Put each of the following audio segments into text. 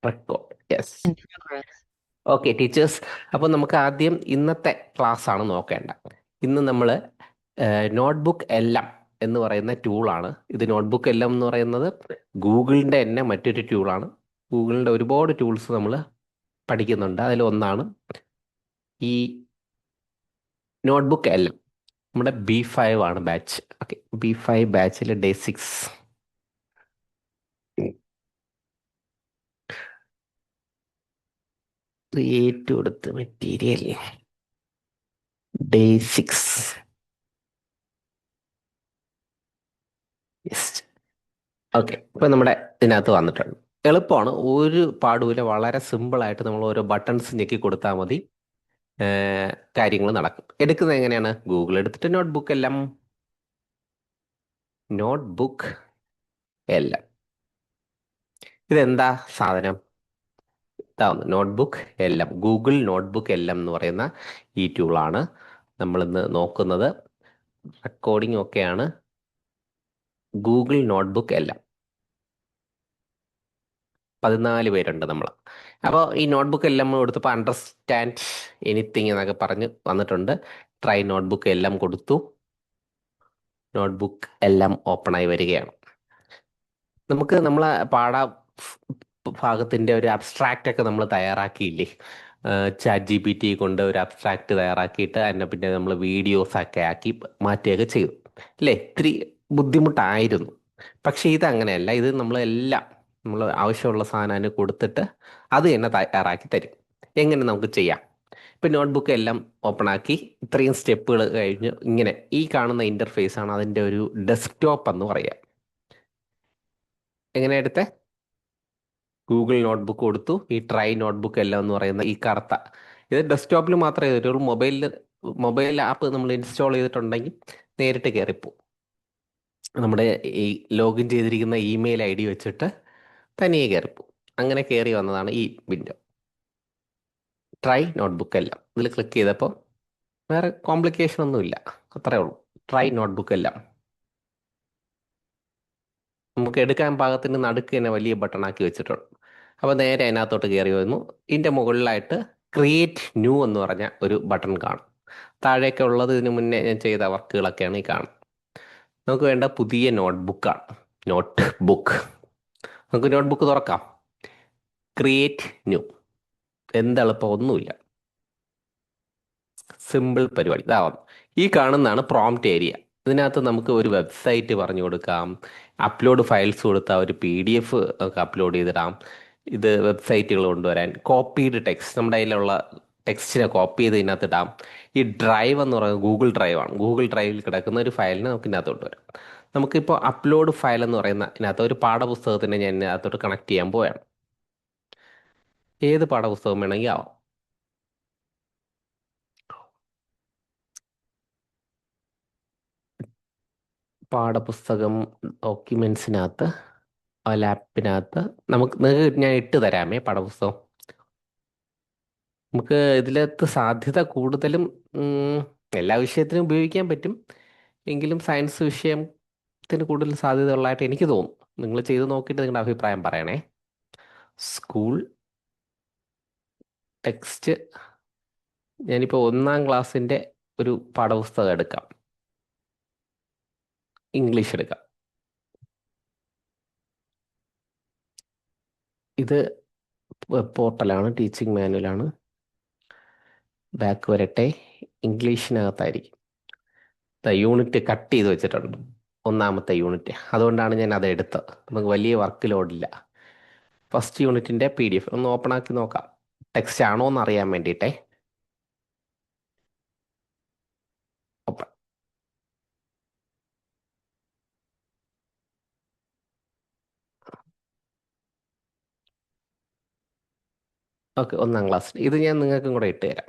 Record. Yes. In progress. Okay teachers, അപ്പോൾ നമുക്ക് ആദ്യം ഇന്നത്തെ ക്ലാസ് ആണ് നോക്കേണ്ട. ഇന്ന് നമ്മൾ നോട്ട്ബുക്ക് എല്ലാം എന്ന് പറയുന്ന ടൂളാണ്. ഇത് നോട്ട്ബുക്ക് എല്ലാം എന്ന് പറയുന്നത് ഗൂഗിളിൻ്റെ തന്നെ മറ്റൊരു ടൂളാണ്. ഗൂഗിളിൻ്റെ ഒരുപാട് ടൂൾസ് നമ്മൾ പഠിക്കുന്നുണ്ട്. അതിലൊന്നാണ് ഈ നോട്ട്ബുക്ക് എല്ലാം. നമ്മുടെ B5 ആണ് ബാച്ച്. ഓക്കെ, B5 ബാച്ചിൽ ഡേ 6. ക്രിയേറ്റ് കൊടുത്ത് മെറ്റീരിയൽ ഡേ 6. യെസ്. ഓക്കെ, ഇപ്പം നമ്മുടെ ഇതിനകത്ത് വന്നിട്ടുണ്ട്. എളുപ്പമാണ്, ഒരു പാടുമില്ല. വളരെ സിമ്പിളായിട്ട് നമ്മൾ ഓരോ ബട്ടൺസ് ഞെക്കി കൊടുത്താൽ മതി, കാര്യങ്ങൾ നടക്കും. എടുക്കുന്നത് എങ്ങനെയാണ്? ഗൂഗിൾ എടുത്തിട്ട് നോട്ട്ബുക്ക് എല്ലാം, നോട്ട്ബുക്ക് എല്ലാം. ഇതെന്താ സാധനം? ഇതാവുന്നു നോട്ട്ബുക്ക് എല്ലാം. ഗൂഗിൾ നോട്ട്ബുക്ക് എല്ലാം എന്ന് പറയുന്ന ഈ ടൂളാണ് നമ്മളിന്ന് നോക്കുന്നത്. റെക്കോർഡിംഗ് ഒക്കെയാണ്. ഗൂഗിൾ നോട്ട്ബുക്ക് എല്ലാം 14 പേരുണ്ട് നമ്മൾ. അപ്പോൾ ഈ നോട്ട്ബുക്ക് എല്ലാം കൊടുത്തപ്പോൾ അണ്ടർസ്റ്റാൻഡ് എനിത്തിങ് എന്നൊക്കെ പറഞ്ഞ് വന്നിട്ടുണ്ട്. ട്രൈ നോട്ട്ബുക്ക് എല്ലാം കൊടുത്തു. നോട്ട്ബുക്ക് എല്ലാം ഓപ്പണായി വരികയാണ്. നമുക്ക് നമ്മളെ ഭാഗത്തിൻ്റെ ഒരു അബ്സ്ട്രാക്റ്റ് ഒക്കെ നമ്മൾ തയ്യാറാക്കിയില്ലേ? ChatGPT കൊണ്ട് ഒരു അബ്സ്ട്രാക്റ്റ് തയ്യാറാക്കിയിട്ട് അതിനെ പിന്നെ നമ്മൾ വീഡിയോസൊക്കെ ആക്കി മാറ്റുകയൊക്കെ ചെയ്തു അല്ലേ? ഇത്തിരി ബുദ്ധിമുട്ടായിരുന്നു. പക്ഷേ ഇതങ്ങനെയല്ല. ഇത് നമ്മളെല്ലാം നമ്മൾ ആവശ്യമുള്ള സാധനം അതിന് കൊടുത്തിട്ട് അത് തന്നെ തയ്യാറാക്കി തരും. എങ്ങനെ നമുക്ക് ചെയ്യാം? ഇപ്പം നോട്ട്ബുക്ക് എല്ലാം ഓപ്പൺ ആക്കി ഇത്രയും സ്റ്റെപ്പുകൾ കഴിഞ്ഞ് ഇങ്ങനെ ഈ കാണുന്ന ഇൻ്റർഫേസ് ആണ് അതിൻ്റെ ഒരു ഡെസ്ക്ടോപ്പ് എന്ന് പറയുക. എങ്ങനെ എടുത്തേ? ഗൂഗിൾ നോട്ട്ബുക്ക് കൊടുത്തു. ഈ ട്രൈ നോട്ട്ബുക്ക് എല്ലാം എന്ന് പറയുന്ന ഈ കറുത്ത ഇത് ഡെസ്ക്ടോപ്പിൽ മാത്രമേ ഒരു മൊബൈൽ ആപ്പ് നമ്മൾ ഇൻസ്റ്റാൾ ചെയ്തിട്ടുണ്ടെങ്കിൽ നേരിട്ട് കയറിപ്പോ നമ്മുടെ ഈ ലോഗിൻ ചെയ്തിരിക്കുന്ന ഇമെയിൽ ID വെച്ചിട്ട് തനിയെ കയറിപ്പോ. അങ്ങനെ കയറി വന്നതാണ് ഈ വിൻഡോ. ട്രൈ നോട്ട്ബുക്ക് എല്ലാം ഇതിൽ ക്ലിക്ക് ചെയ്തപ്പോൾ വേറെ കോംപ്ലിക്കേഷൻ ഒന്നുമില്ല, അത്രേ ഉള്ളൂ. ട്രൈ നോട്ട്ബുക്ക് എല്ലാം നമുക്ക് എടുക്കാൻ പാകത്തിന് നടുക്ക് തന്നെ വലിയ ബട്ടൺ ആക്കി വെച്ചിട്ടുണ്ട്. അപ്പോൾ നേരെ അതിനകത്തോട്ട് കയറി വന്നു. ഇതിൻ്റെ മുകളിലായിട്ട് ക്രിയേറ്റ് ന്യൂ എന്ന് പറഞ്ഞ ഒരു ബട്ടൺ കാണും. താഴേക്ക് ഉള്ളത് ഇതിനു മുന്നേ ഞാൻ ചെയ്ത വർക്കുകളൊക്കെയാണ് ഈ കാണും. നമുക്ക് വേണ്ട പുതിയ നോട്ട്ബുക്കാണ്. Notebook. നമുക്ക് നോട്ട്ബുക്ക് തുറക്കാം. Create new. എന്തെളുപ്പം, ഒന്നുമില്ല. സിമ്പിൾ പരിപാടി. ഇതാവാം. ഈ കാണുന്നതാണ് പ്രോംപ്റ്റ് ഏരിയ. ഇതിനകത്ത് നമുക്ക് ഒരു വെബ്സൈറ്റ് പറഞ്ഞു കൊടുക്കാം. അപ്ലോഡ് ഫയൽസ് കൊടുത്താൽ ഒരു PDF ഒക്കെ അപ്ലോഡ് ചെയ്തിടാം. ഇത് വെബ്സൈറ്റുകൾ കൊണ്ടുവരാൻ കോപ്പീഡ് ടെക്സ്റ്റ്, നമ്മുടെ കയ്യിലുള്ള ടെക്സ്റ്റിനെ കോപ്പി ചെയ്ത് ഇതിനകത്ത് ഇടാം. ഈ ഡ്രൈവ് എന്ന് പറയുന്നത് ഗൂഗിൾ ഡ്രൈവാണ്. ഗൂഗിൾ ഡ്രൈവിൽ കിടക്കുന്ന ഒരു ഫയലിനെ നമുക്ക് ഇതിനകത്തോട്ട് വരാം. നമുക്കിപ്പോൾ അപ്ലോഡ് ഫയൽ എന്ന് പറയുന്ന ഇതിനകത്ത് ഒരു പാഠപുസ്തകത്തിനെ ഞാൻ ഇതിനകത്തോട്ട് കണക്ട് ചെയ്യാൻ പോവുകയാണ്. ഏത് പാഠപുസ്തകം വേണമെങ്കിൽ ആവാം. പാഠപുസ്തകം ഡോക്യുമെന്റ്സിനകത്ത് ലാപ്പിനകത്ത് നിങ്ങൾക്ക് ഞാൻ ഇട്ട് തരാമേ പാഠപുസ്തകം. നമുക്ക് ഇതിലകത്ത് സാധ്യത കൂടുതലും എല്ലാ വിഷയത്തിനും ഉപയോഗിക്കാൻ പറ്റും. എങ്കിലും സയൻസ് വിഷയത്തിന് കൂടുതൽ സാധ്യത ഉള്ളതായിട്ട് എനിക്ക് തോന്നും. നിങ്ങൾ ചെയ്ത് നോക്കിയിട്ട് നിങ്ങളുടെ അഭിപ്രായം പറയണേ. School text. ഞാനിപ്പോൾ 1-ാം ക്ലാസ്സിൻ്റെ ഒരു പാഠപുസ്തകം എടുക്കാം. ഇംഗ്ലീഷ് എടുക്കാം. ഇത് വെബ് പോർട്ടലാണ്, ടീച്ചിങ് മാനുവലാണ്. ബാക്ക് വരട്ടെ. ഇംഗ്ലീഷിനകത്തായിരിക്കും. യൂണിറ്റ് കട്ട് ചെയ്ത് വെച്ചിട്ടുണ്ട്, 1-ാമത്തെ യൂണിറ്റ്. അതുകൊണ്ടാണ് ഞാൻ അത് എടുത്തത്. നമുക്ക് വലിയ വർക്ക് ലോഡില്ല. ഫസ്റ്റ് യൂണിറ്റിൻ്റെ PDF ഒന്ന് ഓപ്പൺ ആക്കി നോക്കാം. ടെക്സ്റ്റ് ആണോ എന്ന് അറിയാൻ വേണ്ടിയിട്ടേ. ഓപ്പൺ. Okay, 1-ാം class. ഇത് ഞാൻ നിങ്ങൾക്കും കൂടെ ഇട്ട് തരാം.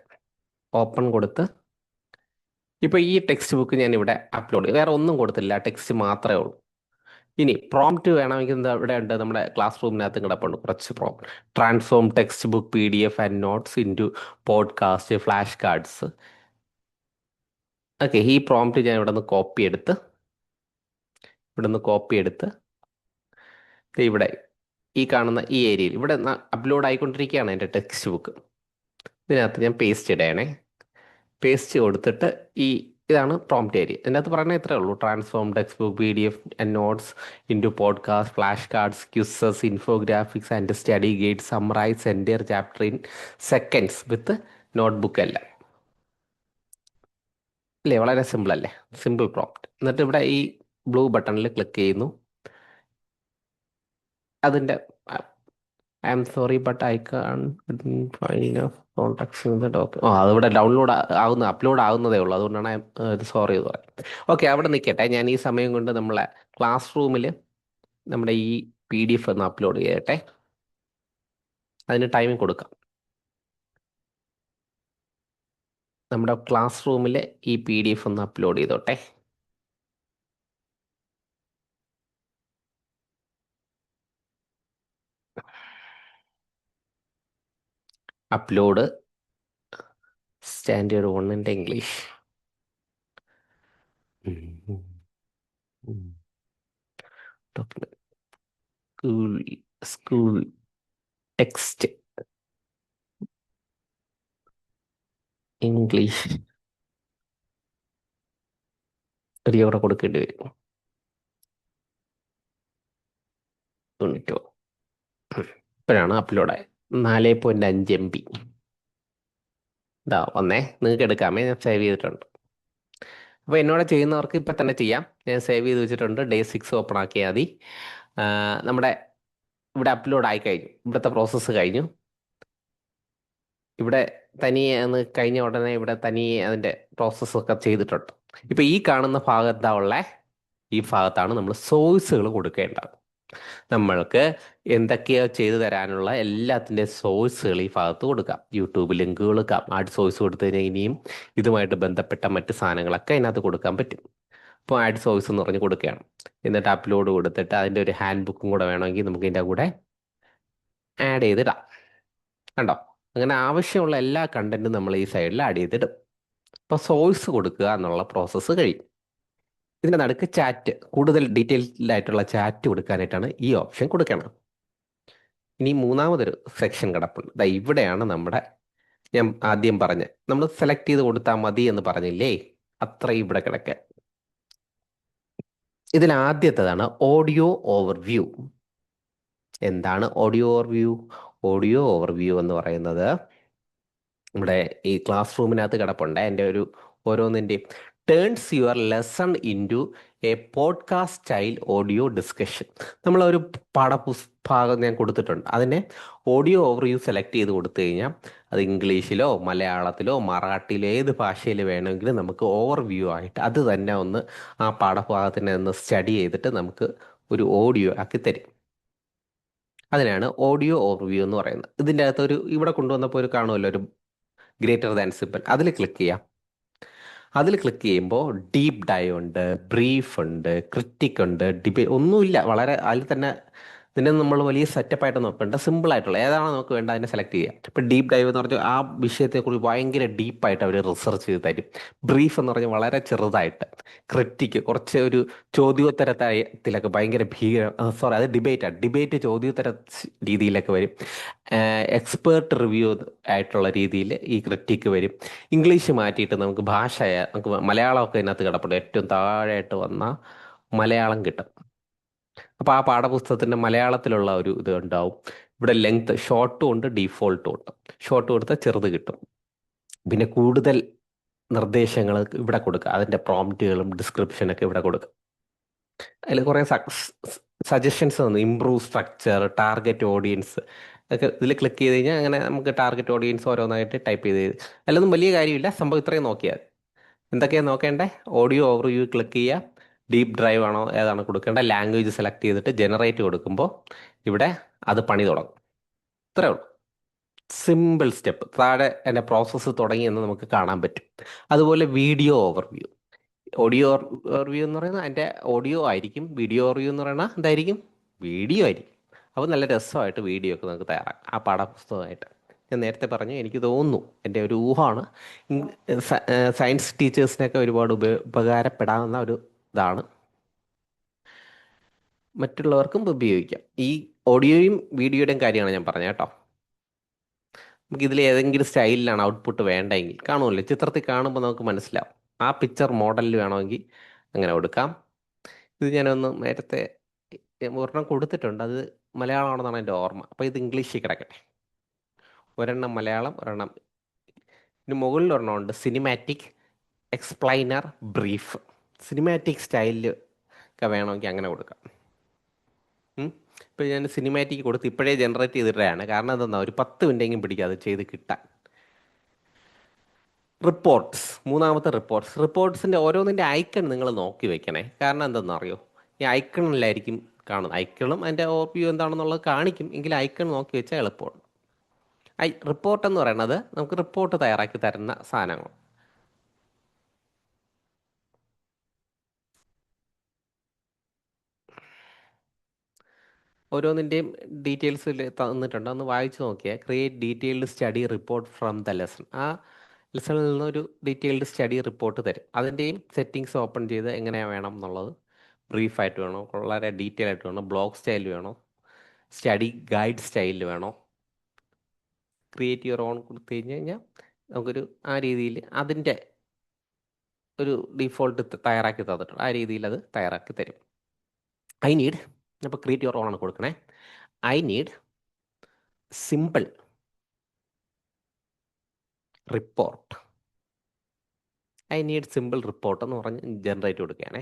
ഓപ്പൺ കൊടുത്ത് ഇപ്പോൾ ഈ ടെക്സ്റ്റ് ബുക്ക് ഞാൻ ഇവിടെ അപ്ലോഡ് ചെയ്യും. വേറെ ഒന്നും കൊടുത്തില്ല, ടെക്സ്റ്റ് മാത്രമേ ഉള്ളൂ. ഇനി പ്രോംപ്റ്റ് വേണമെങ്കിൽ എന്താ ഇവിടെ ഉണ്ട്, നമ്മുടെ ക്ലാസ് റൂമിനകത്ത് കിടപ്പുണ്ട് കുറച്ച് prompt. Transform text book PDF and notes into podcast flash cards. Okay, ഈ പ്രോംപ്റ്റ് ഞാൻ ഇവിടെ നിന്ന് കോപ്പി എടുത്ത് ദേ ഇവിടെ ഈ കാണുന്ന ഈ ഏരിയയിൽ ഇവിടെ അപ്ലോഡ് ആയിക്കൊണ്ടിരിക്കുകയാണ് എൻ്റെ ടെക്സ്റ്റ് ബുക്ക്. ഇതിനകത്ത് ഞാൻ പേസ്റ്റ് ഇടണേ. പേസ്റ്റ് കൊടുത്തിട്ട് ഈ ഇതാണ് പ്രോംപ്റ്റ് ഏരിയ. ഇതിനകത്ത് പറയുന്നത് ഇത്രേ ഉള്ളൂ: transform text book PDF and notes into podcast, flash cards, quizzes, infographics and study guide, summarize entire chapter in seconds with notebook എല്ലാം. അല്ലേ, വളരെ സിമ്പിൾ അല്ലേ? Simple prompt. എന്നിട്ട് ഇവിടെ ഈ ബ്ലൂ ബട്ടണിൽ ക്ലിക്ക് ചെയ്യുന്നു. അതിൻ്റെ I am sorry but I can find contacts in the document. അതിവിടെ ഡൗൺലോഡ് ആവുന്ന അപ്ലോഡ് ആവുന്നതേ ഉള്ളൂ, അതുകൊണ്ടാണ് ഇത് സോറി എന്ന് പറയുന്നത്. ഓക്കെ, അവിടെ നിൽക്കട്ടെ. ഞാൻ ഈ സമയം കൊണ്ട് നമ്മളെ ക്ലാസ് റൂമിൽ നമ്മുടെ ഈ PDF ഒന്ന് അപ്ലോഡ് ചെയ്യട്ടെ. അതിന് ടൈമിംഗ് കൊടുക്കാം. നമ്മുടെ ക്ലാസ് റൂമിൽ ഈ PDF ഒന്ന് അപ്ലോഡ് ചെയ്തോട്ടെ. Upload standard 1 English. School school text English ഇവിടെ കൊടുക്കേണ്ടി വരും. 92. ഇപ്പോഴാണ് അപ്ലോഡായത്. 4.5 MB. ഇതാ വന്നേ, നിങ്ങൾക്ക് എടുക്കാമേ. ഞാൻ സേവ് ചെയ്തിട്ടുണ്ട്. അപ്പോൾ എന്നോട് ചെയ്യുന്നവർക്ക് ഇപ്പം തന്നെ ചെയ്യാം. ഞാൻ സേവ് ചെയ്ത് വെച്ചിട്ടുണ്ട്. Day 6 ഓപ്പൺ ആക്കിയാൽ മതി. നമ്മുടെ ഇവിടെ അപ്ലോഡ് ആയി കഴിഞ്ഞു. ഇവിടുത്തെ പ്രോസസ്സ് കഴിഞ്ഞു. ഇവിടെ തനിയെ ഒന്ന് കഴിഞ്ഞ ഉടനെ ഇവിടെ തനിയെ അതിൻ്റെ പ്രോസസ്സൊക്കെ ചെയ്തിട്ടുണ്ട്. ഇപ്പം ഈ കാണുന്ന ഭാഗത്താ ഉള്ള ഈ ഭാഗത്താണ് നമ്മൾ സോഴ്സുകൾ കൊടുക്കേണ്ടത്. നമ്മൾക്ക് എന്തൊക്കെയോ ചെയ്തു തരാനുള്ള എല്ലാത്തിൻ്റെ സോഴ്സുകൾ ഈ ഭാഗത്ത് കൊടുക്കാം. യൂട്യൂബ് ലിങ്ക് കൊടുക്കാം. ആഡ് സോഴ്സ് കൊടുത്തു കഴിഞ്ഞാൽ ഇനിയും ഇതുമായിട്ട് ബന്ധപ്പെട്ട മറ്റ് സാധനങ്ങളൊക്കെ അതിനകത്ത് കൊടുക്കാൻ പറ്റും. അപ്പോൾ ആഡ് സോഴ്സ് എന്ന് പറഞ്ഞ് കൊടുക്കുകയാണ്. എന്നിട്ട് അപ്ലോഡ് കൊടുത്തിട്ട് അതിൻ്റെ ഒരു ഹാൻഡ് ബുക്കും കൂടെ വേണമെങ്കിൽ നമുക്ക് ഇതിൻ്റെ കൂടെ ആഡ് ചെയ്തിടാം. കണ്ടോ? അങ്ങനെ ആവശ്യമുള്ള എല്ലാ കണ്ടന്റും നമ്മൾ ഈ സൈഡിൽ ആഡ് ചെയ്തിടും. അപ്പോൾ സോഴ്സ് കൊടുക്കുക എന്നുള്ള പ്രോസസ്സ് കഴിയും. ഇതിൻ്റെ നടുക്ക് ചാറ്റ്, കൂടുതൽ ഡീറ്റെയിൽഡ് ആയിട്ടുള്ള ചാറ്റ് കൊടുക്കാനായിട്ടാണ് ഈ ഓപ്ഷൻ കൊടുക്കണം. ഇനി മൂന്നാമതൊരു സെക്ഷൻ കിടപ്പുണ്ട്. ദാ ഇവിടെയാണ് നമ്മുടെ, ഞാൻ ആദ്യം പറഞ്ഞ നമ്മൾ സെലക്ട് ചെയ്ത് കൊടുത്താൽ മതി എന്ന് പറഞ്ഞില്ലേ, അത്രയും ഇവിടെ കിടക്കുക. ഇതിൽ ആദ്യത്തേതാണ് ഓഡിയോ ഓവർവ്യൂ. എന്താണ് ഓഡിയോ ഓവർവ്യൂ? ഓഡിയോ ഓവർവ്യൂ എന്ന് പറയുന്നത് നമ്മുടെ ഈ ക്ലാസ് റൂമിനകത്ത് കിടപ്പുണ്ട്. എൻ്റെ ഒരു ഓരോന്നിൻ്റെയും turns your lesson into a podcast style audio discussion. നമ്മളൊരു പാഠഭാഗം ഞാൻ കൊടുത്തിട്ടുണ്ട്. അതിനെ ഓഡിയോ ഓവർവ്യൂ സെലക്ട് ചെയ്ത് കൊടുത്തു കഴിഞ്ഞാൽ അത് ഇംഗ്ലീഷിലോ മലയാളത്തിലോ മറാഠിയിലോ ഏത് ഭാഷയിൽ വേണമെങ്കിലും നമുക്ക് ഓവർവ്യൂ ആയിട്ട് അത് തന്നെ ഒന്ന് ആ പാഠഭാഗത്തിനെ ഒന്ന് സ്റ്റഡി ചെയ്തിട്ട് നമുക്ക് ഒരു ഓഡിയോ ആക്കി തരും. അതിനാണ് ഓഡിയോ ഓവർവ്യൂ എന്ന് പറയുന്നത്. ഇതിൻ്റെ അകത്ത് ഇവിടെ കൊണ്ടുവന്നപ്പോൾ ഒരു കാണുമല്ലോ, ഒരു ഗ്രേറ്റർ ദാൻ സിമ്പിൾ. അതിൽ ക്ലിക്ക് ചെയ്യാം. അതിൽ ക്ലിക്ക് ചെയ്യുമ്പോൾ ഡീപ്പ് ഡൈവ് ഉണ്ട്, ബ്രീഫ് ഉണ്ട്, ക്രിറ്റിക് ഉണ്ട്, ഡിബേറ്റ് ഒന്നുമില്ല. വളരെ അതിൽ തന്നെ ഇതിനെ നമ്മൾ വലിയ സെറ്റപ്പായിട്ട് നോക്കേണ്ട, സിമ്പിൾ ആയിട്ടുള്ള ഏതാണോ നമുക്ക് വേണ്ട അതിനെ സെലക്ട് ചെയ്യുക. ഇപ്പം ഡീപ്പ് ഡൈവ് എന്ന് പറഞ്ഞാൽ ആ വിഷയത്തെക്കുറിച്ച് ഭയങ്കര ഡീപ്പായിട്ട് അവർ റിസർച്ച് ചെയ്ത് തരും. ബ്രീഫ് എന്ന് പറഞ്ഞാൽ വളരെ ചെറുതായിട്ട്. ക്രിറ്റിക് കുറച്ച് ഒരു ചോദ്യോത്തരത്തിലൊക്കെ ഭയങ്കര സോറി, അത് ഡിബേറ്റാണ്. ഡിബേറ്റ് ചോദ്യോത്തര രീതിയിലൊക്കെ വരും. എക്സ്പേർട്ട് റിവ്യൂ ആയിട്ടുള്ള രീതിയിൽ ഈ ക്രിറ്റിക്ക് വരും. ഇംഗ്ലീഷ് മാറ്റിയിട്ട് നമുക്ക് നമുക്ക് മലയാളമൊക്കെ ഇതിനകത്ത് കിടപ്പുണ്ട്. ഏറ്റവും താഴെയായിട്ട് വന്ന മലയാളം കിട്ടും. അപ്പോൾ ആ പാഠപുസ്തകത്തിൻ്റെ മലയാളത്തിലുള്ള ഒരു ഇത് ഉണ്ടാവും. ഇവിടെ ലെങ്ത് ഷോർട്ടും ഉണ്ട്, ഡീഫോൾട്ടും ഉണ്ട്. ഷോർട്ട് കൊടുത്താൽ ചെറുത് കിട്ടും. പിന്നെ കൂടുതൽ നിർദ്ദേശങ്ങൾ ഇവിടെ കൊടുക്കുക. അതിൻ്റെ പ്രോംപ്റ്റുകളും ഡിസ്ക്രിപ്ഷനൊക്കെ ഇവിടെ കൊടുക്കുക. അതിൽ കുറേ സജഷൻസ് തന്നു. ഇംപ്രൂവ് സ്ട്രക്ചർ, ടാർഗറ്റ് ഓഡിയൻസ് ഒക്കെ ഇതിൽ ക്ലിക്ക് ചെയ്ത് കഴിഞ്ഞാൽ അങ്ങനെ നമുക്ക് ടാർഗറ്റ് ഓഡിയൻസ് ഓരോന്നായിട്ട് ടൈപ്പ് ചെയ്ത് അതിലൊന്നും വലിയ കാര്യമില്ല. സംഭവം ഇത്രയും നോക്കിയാൽ എന്തൊക്കെയാണ് നോക്കേണ്ടേ? ഓഡിയോ ഓവർവ്യൂ ക്ലിക്ക് ചെയ്യുക. ഡീപ്പ് ഡ്രൈവ് ആണോ ഏതാണ് കൊടുക്കേണ്ടത്, ലാംഗ്വേജ് സെലക്ട് ചെയ്തിട്ട് ജനറേറ്റ് കൊടുക്കുമ്പോൾ ഇവിടെ അത് പണി തുടങ്ങും. ഇത്രേ ഉള്ളൂ. Simple step. താഴെ എൻ്റെ പ്രോസസ്സ് തുടങ്ങിയെന്ന് നമുക്ക് കാണാൻ പറ്റും. അതുപോലെ വീഡിയോ ഓവർവ്യൂ. ഓഡിയോ ഓവർവ്യൂ എന്ന് പറയുന്നത് അതിൻ്റെ ഓഡിയോ ആയിരിക്കും. വീഡിയോ ഓവർവ്യൂ എന്ന് പറയുന്നത് എന്തായിരിക്കും? വീഡിയോ ആയിരിക്കും. അപ്പോൾ നല്ല രസമായിട്ട് വീഡിയോ ഒക്കെ നമുക്ക് തയ്യാറാക്കാം ആ പാഠപുസ്തകമായിട്ട്. ഞാൻ നേരത്തെ പറഞ്ഞു, എനിക്ക് തോന്നുന്നു, എൻ്റെ ഒരു ഊഹമാണ്, സയൻസ് ടീച്ചേഴ്സിനൊക്കെ ഒരുപാട് ഉപകാരപ്പെടാവുന്ന ഒരു ഇതാണ്. മറ്റുള്ളവർക്കും ഉപയോഗിക്കാം. ഈ ഓഡിയോയും വീഡിയോയുടെയും കാര്യമാണ് ഞാൻ പറഞ്ഞത് കേട്ടോ. നമുക്ക് ഇതിൽ ഏതെങ്കിലും സ്റ്റൈലിലാണ് ഔട്ട്പുട്ട് വേണ്ടെങ്കിൽ കാണുമല്ലോ, ചിത്രത്തിൽ കാണുമ്പോൾ നമുക്ക് മനസ്സിലാവും. ആ പിക്ചർ മോഡലിൽ വേണമെങ്കിൽ അങ്ങനെ കൊടുക്കാം. ഇത് ഞാനൊന്ന് നേരത്തെ ഒരെണ്ണം കൊടുത്തിട്ടുണ്ട്, അത് മലയാളമാണെന്നാണ് എൻ്റെ ഓർമ്മ. അപ്പോൾ ഇത് ഇംഗ്ലീഷിൽ കിടക്കട്ടെ. ഒരെണ്ണം മലയാളം, ഒരെണ്ണം ഇതിന് മുകളിൽ ഒരെണ്ണം ഉണ്ട്, സിനിമാറ്റിക് എക്സ്പ്ലൈനർ ബ്രീഫ്. സിനിമാറ്റിക് സ്റ്റൈലിൽ ഒക്കെ വേണമെങ്കിൽ അങ്ങനെ കൊടുക്കാം. ഇപ്പോൾ ഞാൻ സിനിമാറ്റിക് കൊടുത്ത് ഇപ്പോഴേ ജനറേറ്റ് ചെയ്തിട്ടാണ്. കാരണം എന്തെന്നാ, ഒരു 10 മിനിറ്റെങ്കിലും പിടിക്കുക അത് ചെയ്ത് കിട്ടാൻ. റിപ്പോർട്ട്സ്, മൂന്നാമത്തെ റിപ്പോർട്ട്സിൻ്റെ ഓരോന്നിൻ്റെ ഐക്കൺ നിങ്ങൾ നോക്കി വെക്കണേ. കാരണം എന്തെന്ന് അറിയോ, ഈ ഐക്കണിലായിരിക്കും കാണുന്നത്. ഐക്കണും അതിൻ്റെ ഓവർവ്യൂ എന്താണെന്നുള്ളത് കാണിക്കും, എങ്കിൽ ഐക്കൺ നോക്കി വെച്ചാൽ എളുപ്പമാണ്. റിപ്പോർട്ട് എന്ന് പറയുന്നത് നമുക്ക് റിപ്പോർട്ട് തയ്യാറാക്കി തരുന്ന സാധനങ്ങൾ. ഓരോന്നിൻ്റെയും ഡീറ്റെയിൽസ് തന്നിട്ടുണ്ട്, ഒന്ന് വായിച്ചു നോക്കിയാൽ. Create detailed study report from the lesson. ആ ലെസണിൽ നിന്നൊരു ഡീറ്റെയിൽഡ് സ്റ്റഡി റിപ്പോർട്ട് തരും. അതിൻ്റെയും സെറ്റിങ്സ് ഓപ്പൺ ചെയ്ത് എങ്ങനെയാണ് വേണം എന്നുള്ളത് ബ്രീഫായിട്ട് വേണോ, വളരെ ഡീറ്റെയിൽ ആയിട്ട് വേണോ, ബ്ലോഗ് സ്റ്റൈൽ വേണോ, സ്റ്റഡി ഗൈഡ് സ്റ്റൈലിൽ വേണോ, ക്രിയേറ്റ് യുവർ ഓൺ കൊടുത്തു കഴിഞ്ഞ് കഴിഞ്ഞാൽ നമുക്കൊരു ആ രീതിയിൽ അതിൻ്റെ ഒരു ഡിഫോൾട്ട് തയ്യാറാക്കി തന്നിട്ടുണ്ട്. ആ രീതിയിൽ അത് തയ്യാറാക്കി തരും. ഐ നീഡ്, അപ്പോൾ ക്രിയേറ്റ് യുവർ ഓൺ ആണ് കൊടുക്കണേ. I need simple report. I need simple report എന്ന് പറഞ്ഞ് ജനറേറ്റ് കൊടുക്കുകയാണേ.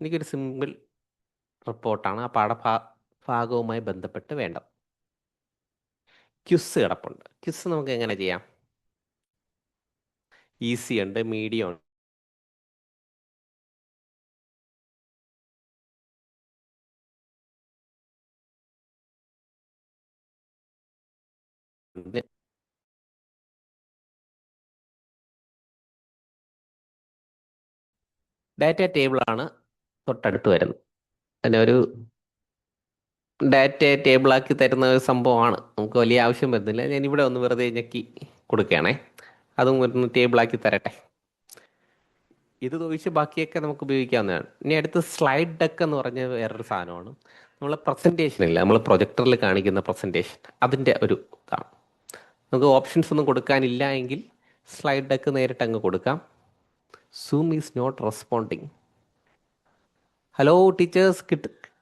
എനിക്കൊരു സിമ്പിൾ റിപ്പോർട്ടാണ് ആ ഭാഗവുമായി ബന്ധപ്പെട്ട് വേണ്ടത്. ക്യുസ് കിടപ്പുണ്ട്. ക്യുസ് നമുക്ക് എങ്ങനെ ചെയ്യാം? ഈസി ഉണ്ട്, മീഡിയം ഉണ്ട്. ഡാറ്റ ടേബിളാണ് തൊട്ടടുത്ത് വരുന്നത്. അതിനെ ഒരു ഡാറ്റ ടേബിളാക്കി തരുന്ന ഒരു സംഭവമാണ്. നമുക്ക് വലിയ ആവശ്യം വരുന്നില്ല. ഞാൻ ഇവിടെ ഒന്ന് വെറുതെ ഞെക്കി കൊടുക്കുകയാണേ, അതും ഒന്ന് ടേബിളാക്കി തരട്ടെ. ഇത് ചോദിച്ച് ബാക്കിയൊക്കെ നമുക്ക് ഉപയോഗിക്കാവുന്നതാണ്. ഇനി അടുത്ത് സ്ലൈഡ് ഡെക്ക് എന്ന് പറഞ്ഞ വേറൊരു സാധനമാണ്. നമ്മളെ പ്രസൻറ്റേഷൻ ഇല്ല, നമ്മൾ പ്രൊജക്ടറിൽ കാണിക്കുന്ന പ്രസൻറ്റേഷൻ, അതിൻ്റെ ഒരു ഇതാണ്. നമുക്ക് ഓപ്ഷൻസ് ഒന്നും കൊടുക്കാനില്ല എങ്കിൽ സ്ലൈഡ് ഡെക്ക് നേരിട്ട് അങ്ങ് കൊടുക്കാം. Zoom is not responding. Hello teachers,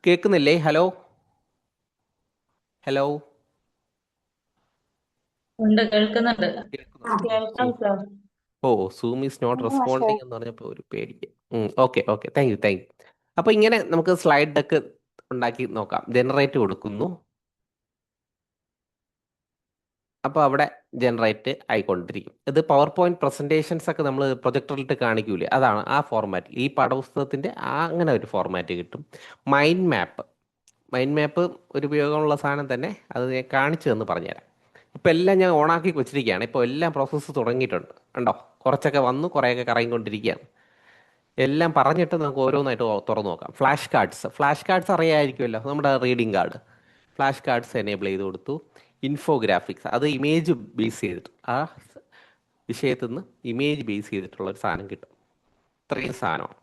കേൾക്കുന്നില്ലേ? ഹലോ ഹലോ ഉണ്ട്, കേൾക്കുന്നുണ്ട്. കേൾക്കുന്നുണ്ടോ? ഓ, സൂം ഈസ് നോട്ട് റെസ്പോണ്ടിങ് എന്ന് പറഞ്ഞപ്പോൾ ഒരു പേടിക്ക്. Okay okay, thank you thank you. അപ്പോൾ ഇങ്ങനെ നമുക്ക് സ്ലൈഡ് ഡെക്ക് ഉണ്ടാക്കി നോക്കാം. ജനറേറ്റ് കൊടുക്കുന്നു, അപ്പോൾ അവിടെ ജനറേറ്റ് ആയിക്കൊണ്ടിരിക്കും. ഇത് പവർ പോയിന്റ് പ്രസൻറ്റേഷൻസ് ഒക്കെ നമ്മൾ പ്രൊജക്ടറിലിട്ട് കാണിക്കൂലേ, അതാണ് ആ ഫോർമാറ്റിൽ. ഈ പാഠപുസ്തകത്തിൻ്റെ അങ്ങനെ ഒരു ഫോർമാറ്റ് കിട്ടും. മൈൻഡ് മാപ്പ്, മൈൻഡ് മാപ്പ് ഒരു ഉപയോഗമുള്ള സാധനം തന്നെ, അത് ഞാൻ കാണിച്ചു എന്ന് പറഞ്ഞുതരാം. ഇപ്പോൾ എല്ലാം ഞാൻ ഓണാക്കി വെച്ചിരിക്കുകയാണ്. ഇപ്പോൾ എല്ലാം പ്രോസസ്സ് തുടങ്ങിയിട്ടുണ്ട്, കണ്ടോ? കുറച്ചൊക്കെ വന്നു, കുറേയൊക്കെ കറങ്ങിക്കൊണ്ടിരിക്കുകയാണ്. എല്ലാം പറഞ്ഞിട്ട് നമുക്ക് ഓരോന്നായിട്ട് തുറന്നു നോക്കാം. ഫ്ലാഷ് കാർഡ്സ് അറിയാമായിരിക്കുമല്ലോ, നമ്മുടെ reading card. Flash cards enable ചെയ്ത് കൊടുത്തു. ഇൻഫോഗ്രാഫിക്സ്, അത് ഇമേജ് ബേസ് ചെയ്തിട്ട്, ആ വിഷയത്തിൽ നിന്ന് ഇമേജ് ബേസ് ചെയ്തിട്ടുള്ള ഒരു സാധനം കിട്ടും. ഇത്രയും സാധനമാണ്.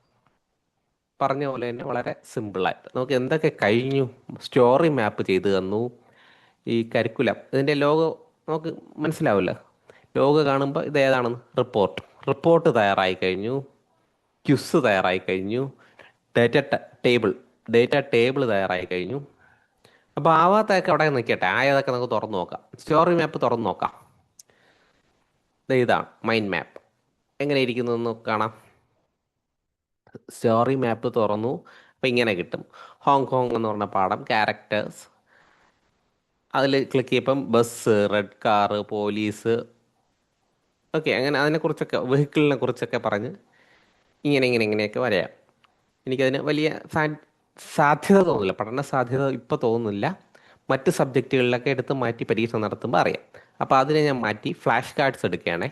പറഞ്ഞ പോലെ തന്നെ വളരെ സിമ്പിളായിട്ട് നമുക്ക് എന്തൊക്കെ കഴിഞ്ഞു. സ്റ്റോറി മാപ്പ് ചെയ്ത് തന്നു. ഈ കരിക്കുലം, ഇതിൻ്റെ ലോഗോ നമുക്ക് മനസ്സിലാവില്ല. ലോഗോ കാണുമ്പോൾ ഇത് ഏതാണെന്ന്, റിപ്പോർട്ട് തയ്യാറായി കഴിഞ്ഞു. ക്യുസ് തയ്യാറായി കഴിഞ്ഞു. ഡേറ്റ ടേബിൾ ഡേറ്റ ടേബിൾ തയ്യാറായി കഴിഞ്ഞു. അപ്പോൾ ആവാത്തൊക്കെ അവിടെ നിൽക്കട്ടെ, ആയതൊക്കെ നമുക്ക് തുറന്നു നോക്കാം. സ്റ്റോറി മാപ്പ് തുറന്നു നോക്കാം. ഇതാണ് മൈൻഡ് മാപ്പ്. എങ്ങനെ ഇരിക്കുന്നതെന്ന് കാണാം. സ്റ്റോറി മാപ്പ് തുറന്നു. അപ്പം ഇങ്ങനെ കിട്ടും. ഹോങ്കോങ് എന്ന് പറഞ്ഞ പാഠം, ക്യാരക്ടേഴ്സ്. അതിൽ ക്ലിക്ക് ചെയ്യുമ്പം bus, red car, police, okay, അങ്ങനെ അതിനെക്കുറിച്ചൊക്കെ, വെഹിക്കിളിനെ കുറിച്ചൊക്കെ പറഞ്ഞ് ഇങ്ങനെയൊക്കെ വരാം. എനിക്കതിന് വലിയ സാധ്യത തോന്നുന്നില്ല, പഠന സാധ്യത ഇപ്പോൾ തോന്നുന്നില്ല. മറ്റ് സബ്ജക്റ്റുകളിലൊക്കെ എടുത്ത് മാറ്റി പരീക്ഷ നടത്തുമ്പോൾ അറിയാം. അപ്പോൾ അതിനെ ഞാൻ മാറ്റി ഫ്ലാഷ് കാർഡ്സ് എടുക്കുകയാണേ.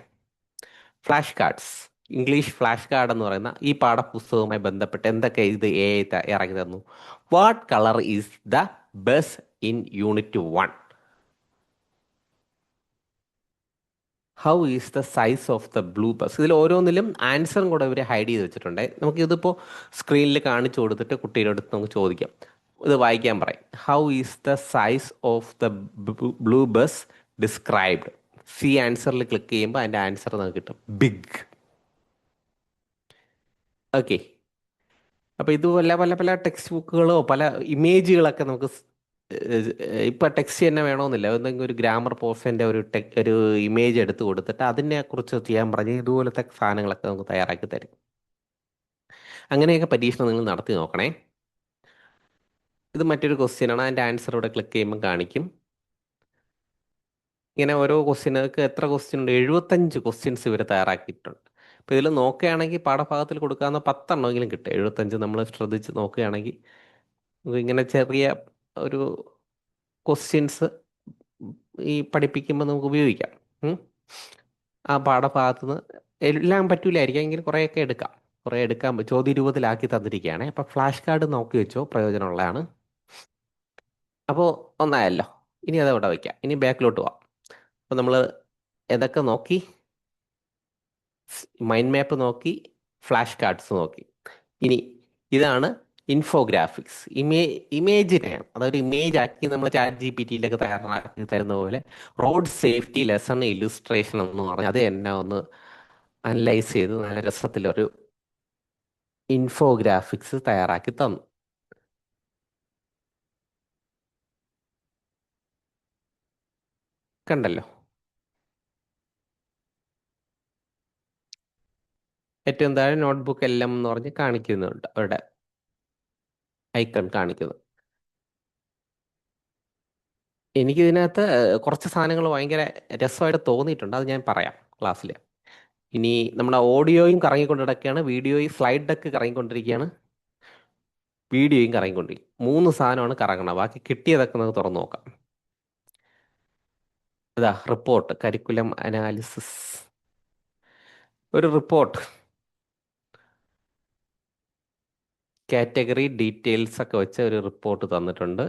Flash cards, English flash card എന്ന് പറയുന്ന ഈ പാഠപുസ്തകവുമായി ബന്ധപ്പെട്ട് എന്തൊക്കെ ഇത് ഇറക്കി തന്നു. What colour is the bus in unit 1? How is the size of the blue bus? ഇതിൽ ഓരോന്നിലും ആൻസറും കൂടെ ഇവർ ഹൈഡ് ചെയ്ത് വെച്ചിട്ടുണ്ട്. നമുക്കിതിപ്പോൾ സ്ക്രീനിൽ കാണിച്ചു കൊടുത്തിട്ട് കുട്ടിയുടെ അടുത്ത് നമുക്ക് ചോദിക്കാം. ഇത് വായിക്കാൻ പറയും. How is the size of the blue bus described? C ആൻസറിൽ ക്ലിക്ക് ചെയ്യുമ്പോൾ അതിൻ്റെ ആൻസർ നമുക്ക് കിട്ടും, ബിഗ്. ഓക്കെ. അപ്പോൾ ഇതുപോലെ പല പല ടെക്സ്റ്റ് ബുക്കുകളോ പല ഇമേജുകളൊക്കെ നമുക്ക് ഇപ്പം ടെക്സ്റ്റ് തന്നെ വേണമെന്നില്ല, എന്തെങ്കിലും ഒരു ഗ്രാമർ പോർഷൻ്റെ ഒരു ഇമേജ് എടുത്ത് കൊടുത്തിട്ട് അതിനെ കുറിച്ച് ചെയ്യാൻ പറഞ്ഞ് ഇതുപോലത്തെ സാധനങ്ങളൊക്കെ നമുക്ക് തയ്യാറാക്കി തരും. അങ്ങനെയൊക്കെ പരീക്ഷണം നിങ്ങൾ നടത്തി നോക്കണേ. ഇത് മറ്റൊരു ക്വസ്റ്റ്യൻ ആണ്. അതിൻ്റെ ആൻസർ ഇവിടെ ക്ലിക്ക് ചെയ്യുമ്പോൾ കാണിക്കും. ഇങ്ങനെ ഓരോ ക്വസ്റ്റ്യനൊക്കെ എത്ര ക്വസ്റ്റ്യൻ ഉണ്ട്? 75 ക്വസ്റ്റ്യൻസ് ഇവർ തയ്യാറാക്കിയിട്ടുണ്ട്. അപ്പോൾ ഇതിൽ നോക്കുകയാണെങ്കിൽ പാഠഭാഗത്തിൽ കൊടുക്കാവുന്ന 10 എണ്ണമെങ്കിലും കിട്ടും. 75 നമ്മൾ ശ്രദ്ധിച്ച് നോക്കുകയാണെങ്കിൽ നമുക്ക് ഇങ്ങനെ ചെറിയ ഒരു ക്വസ്റ്റ്യൻസ് ഈ പഠിപ്പിക്കുമ്പോൾ നമുക്ക് ഉപയോഗിക്കാം. ഉം. ആ പാഠഭാഗത്ത് നിന്ന് എല്ലാം പറ്റൂലായിരിക്കാം, എങ്കിലും കുറേയൊക്കെ എടുക്കാം. കുറേ എടുക്കാൻ ചോദ്യ രൂപത്തിലാക്കി തന്നിരിക്കുകയാണ്. അപ്പോൾ ഫ്ലാഷ് കാർഡ് നോക്കി വെച്ചോ, പ്രയോജനമുള്ളതാണ്. അപ്പോൾ ഒന്നായല്ലോ. ഇനി അത് അവിടെ വയ്ക്കാം. ഇനി ബാക്കിലോട്ട് പോവാം. അപ്പോൾ നമ്മൾ ഏതൊക്കെ നോക്കി? മൈൻഡ് മാപ്പ് നോക്കി, ഫ്ലാഷ് കാർഡ്സ് നോക്കി. ഇനി ഇതാണ് ഇൻഫോഗ്രാഫിക്സ്. ഇമേജിനെയാണ്, അതൊരു ഇമേജ് ആക്കി നമ്മൾ ചാറ്റ് ജി പി ടിയിലൊക്കെ തയ്യാറാക്കി തരുന്ന പോലെ റോഡ് സേഫ്റ്റി ലെസൺ ഇല്ലുസ്ട്രേഷൻ എന്ന് പറഞ്ഞാൽ അത് എന്നെ ഒന്ന് അനലൈസ് ചെയ്ത് നല്ല രസത്തിലൊരു ഇൻഫോഗ്രാഫിക്സ് തയ്യാറാക്കി തന്നു. കണ്ടല്ലോ. ഏറ്റവും താഴെ നോട്ട്ബുക്ക് എല്ലാം എന്ന് പറഞ്ഞ് കാണിക്കുന്നുണ്ട്, അവരുടെ ഐക്കൺ കാണിക്കുന്നു. എനിക്ക് ഇതിനകത്ത് കുറച്ച് സാധനങ്ങൾ ഭയങ്കര രസമായിട്ട് തോന്നിയിട്ടുണ്ട്, അത് ഞാൻ പറയാം ക്ലാസ്സിൽ. ഇനി നമ്മുടെ ഓഡിയോയും കറങ്ങിക്കൊണ്ട് കിടക്കുകയാണ്, വീഡിയോയും സ്ലൈഡ് ഡെക്ക് കറങ്ങിക്കൊണ്ടിരിക്കുകയാണ്, വീഡിയോയും കറങ്ങിക്കൊണ്ടിരിക്കും. 3 സാധനമാണ് കറങ്ങണം. ബാക്കി കിട്ടിയതൊക്കെ നമുക്ക് തുറന്നു നോക്കാം. ഇതാ റിപ്പോർട്ട്, കരിക്കുലം അനാലിസിസ്, ഒരു റിപ്പോർട്ട്, കാറ്റഗറി ഡീറ്റെയിൽസ് ഒക്കെ വെച്ച് ഒരു റിപ്പോർട്ട് തന്നിട്ടുണ്ട്.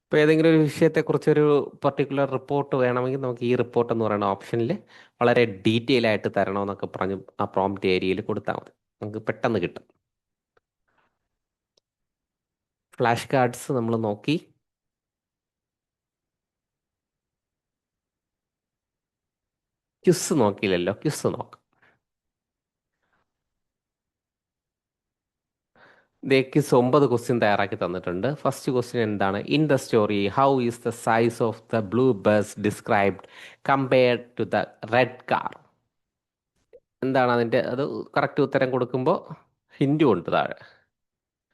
ഇപ്പോൾ ഏതെങ്കിലും ഒരു വിഷയത്തെക്കുറിച്ചൊരു പർട്ടിക്കുലർ റിപ്പോർട്ട് വേണമെങ്കിൽ നമുക്ക് ഈ റിപ്പോർട്ട് എന്ന് പറയുന്ന ഓപ്ഷനിൽ വളരെ ഡീറ്റെയിൽ ആയിട്ട് തരണമെന്നൊക്കെ പറഞ്ഞ് ആ പ്രോംപ്റ്റ് ഏരിയയിൽ കൊടുത്താൽ മതി, നമുക്ക് പെട്ടെന്ന് കിട്ടും. ഫ്ലാഷ് കാർഡ്സ് നമ്മൾ നോക്കി. ക്വിസ് നോക്കിയില്ലല്ലോ, ക്വിസ് നോക്കാം. ക്വിസ് 9 ക്വസ്റ്റ്യൻ തയ്യാറാക്കി തന്നിട്ടുണ്ട്. ഫസ്റ്റ് ക്വസ്റ്റ്യൻ എന്താണ്? In the story how is the size of the blue bus described compared to the red car? എന്താണ് അതിൻ്റെ അത് കറക്റ്റ് ഉത്തരം കൊടുക്കുമ്പോൾ ഹിൻറ്റും ഉണ്ട് താഴെ.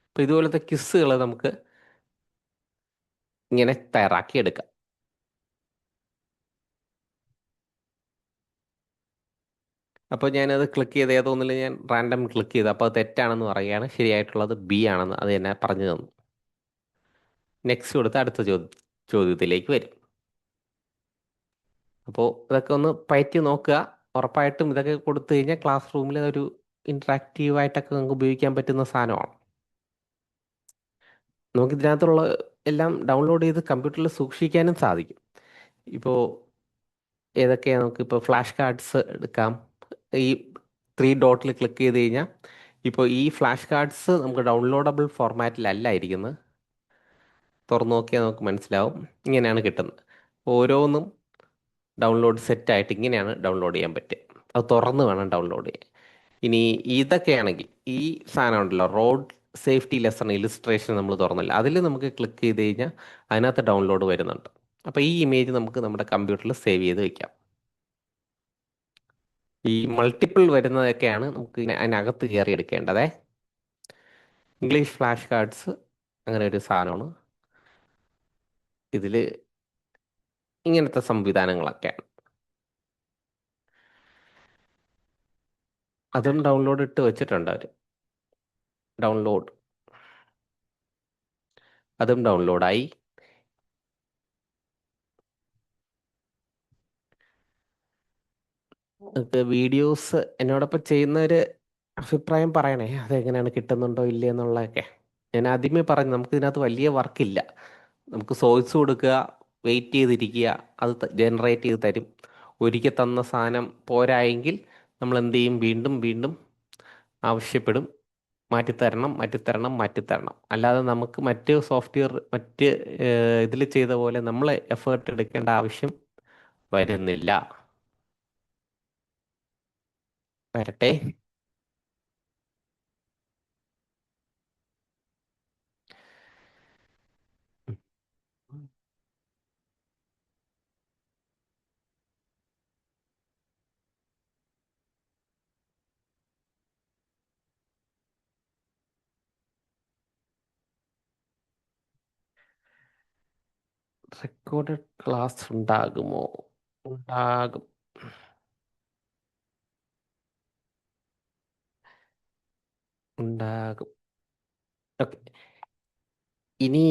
അപ്പോൾ ഇതുപോലത്തെ ക്വിസുകൾ നമുക്ക് ഇങ്ങനെ തയ്യാറാക്കി എടുക്കാം. അപ്പോൾ ഞാനത് ക്ലിക്ക് ചെയ്ത് ഏതൊന്നില്ല, ഞാൻ റാൻഡം ക്ലിക്ക് ചെയ്ത് അപ്പോൾ അത് തെറ്റാണെന്ന് പറയുകയാണ്, ശരിയായിട്ടുള്ളത് ബി ആണെന്ന് അത് എന്നെ പറഞ്ഞു തന്നു. നെക്സ്റ്റ് കൊടുത്ത് അടുത്ത ചോദ്യത്തിലേക്ക് വരും. അപ്പോൾ ഇതൊക്കെ ഒന്ന് പയറ്റി നോക്കുക. ഉറപ്പായിട്ടും ഇതൊക്കെ കൊടുത്തു കഴിഞ്ഞാൽ ക്ലാസ് റൂമിൽ ഒരു ഇൻട്രാക്റ്റീവായിട്ടൊക്കെ നമുക്ക് ഉപയോഗിക്കാൻ പറ്റുന്ന സാധനമാണ്. നമുക്ക് ഇതിനകത്തുള്ള എല്ലാം ഡൗൺലോഡ് ചെയ്ത് കമ്പ്യൂട്ടറിൽ സൂക്ഷിക്കാനും സാധിക്കും. ഇപ്പോൾ ഏതൊക്കെയാണ്? നമുക്കിപ്പോൾ ഫ്ലാഷ് കാർഡ്സ് എടുക്കാം. ഈ 3 ഡോട്ടിൽ ക്ലിക്ക് ചെയ്ത് കഴിഞ്ഞാൽ ഇപ്പോൾ ഈ ഫ്ലാഷ് കാർഡ്സ് നമുക്ക് ഡൗൺലോഡബിൾ ഫോർമാറ്റിലല്ല ഇരിക്കുന്നത്. തുറന്നു നോക്കിയാൽ നമുക്ക് മനസ്സിലാവും. ഇങ്ങനെയാണ് കിട്ടുന്നത്. ഓരോന്നും ഡൗൺലോഡ് സെറ്റായിട്ട് ഇങ്ങനെയാണ് ഡൗൺലോഡ് ചെയ്യാൻ പറ്റുക. അത് തുറന്ന് വേണം ഡൗൺലോഡ് ചെയ്യാൻ. ഇനി ഇതൊക്കെയാണെങ്കിൽ ഈ സാധനം ഉണ്ടല്ലോ, റോഡ് സേഫ്റ്റി ലെസൺ ഇലിസ്ട്രേഷൻ നമ്മൾ തുറന്നില്ല, അതിൽ നമുക്ക് ക്ലിക്ക് ചെയ്ത് കഴിഞ്ഞാൽ അതിനകത്ത് ഡൗൺലോഡ് വരുന്നുണ്ട്. അപ്പോൾ ഈ ഇമേജ് നമുക്ക് നമ്മുടെ കമ്പ്യൂട്ടറിൽ സേവ് ചെയ്ത് വയ്ക്കാം. ഈ മൾട്ടിപ്പിൾ വരുന്നതൊക്കെയാണ് നമുക്ക് അതിനകത്ത് കയറി എടുക്കേണ്ടതേ. ഇംഗ്ലീഷ് ഫ്ലാഷ് കാർഡ്സ് അങ്ങനെ ഒരു സാധനമാണ്. ഇതിൽ ഇങ്ങനത്തെ സംവിധാനങ്ങളൊക്കെയാണ്. അതും ഡൗൺലോഡ് ഇട്ട് വെച്ചിട്ടുണ്ട് അവർ. ഡൗൺലോഡ്, അതും ഡൗൺലോഡായി. വീഡിയോസ് എന്നോടൊപ്പം ചെയ്യുന്നവർ അഭിപ്രായം പറയണേ, അതെങ്ങനെയാണ്, കിട്ടുന്നുണ്ടോ ഇല്ലേ എന്നുള്ളതൊക്കെ. ഞാൻ ആദ്യമേ പറഞ്ഞു നമുക്ക് ഇതിനകത്ത് വലിയ വർക്കില്ല. നമുക്ക് സോഴ്സ് കൊടുക്കുക, വെയിറ്റ് ചെയ്തിരിക്കുക, അത് ജനറേറ്റ് ചെയ്ത് തരും. ഒരിക്കൽ തന്ന സാധനം പോരായെങ്കിൽ നമ്മൾ എന്ത് ചെയ്യും? വീണ്ടും വീണ്ടും ആവശ്യപ്പെടും. മാറ്റിത്തരണം, മാറ്റിത്തരണം, മാറ്റിത്തരണം. അല്ലാതെ നമുക്ക് മറ്റ് സോഫ്റ്റ്വെയർ മറ്റ് ഇതിൽ ചെയ്ത പോലെ നമ്മൾ എഫേർട്ട് എടുക്കേണ്ട ആവശ്യം വരുന്നില്ല. വരട്ടെ. റെക്കോർഡഡ് ക്ലാസ് ഉണ്ടാകുമോ? ഉണ്ടാകും. ഉണ്ടാകും. ഓക്കെ. ഇനി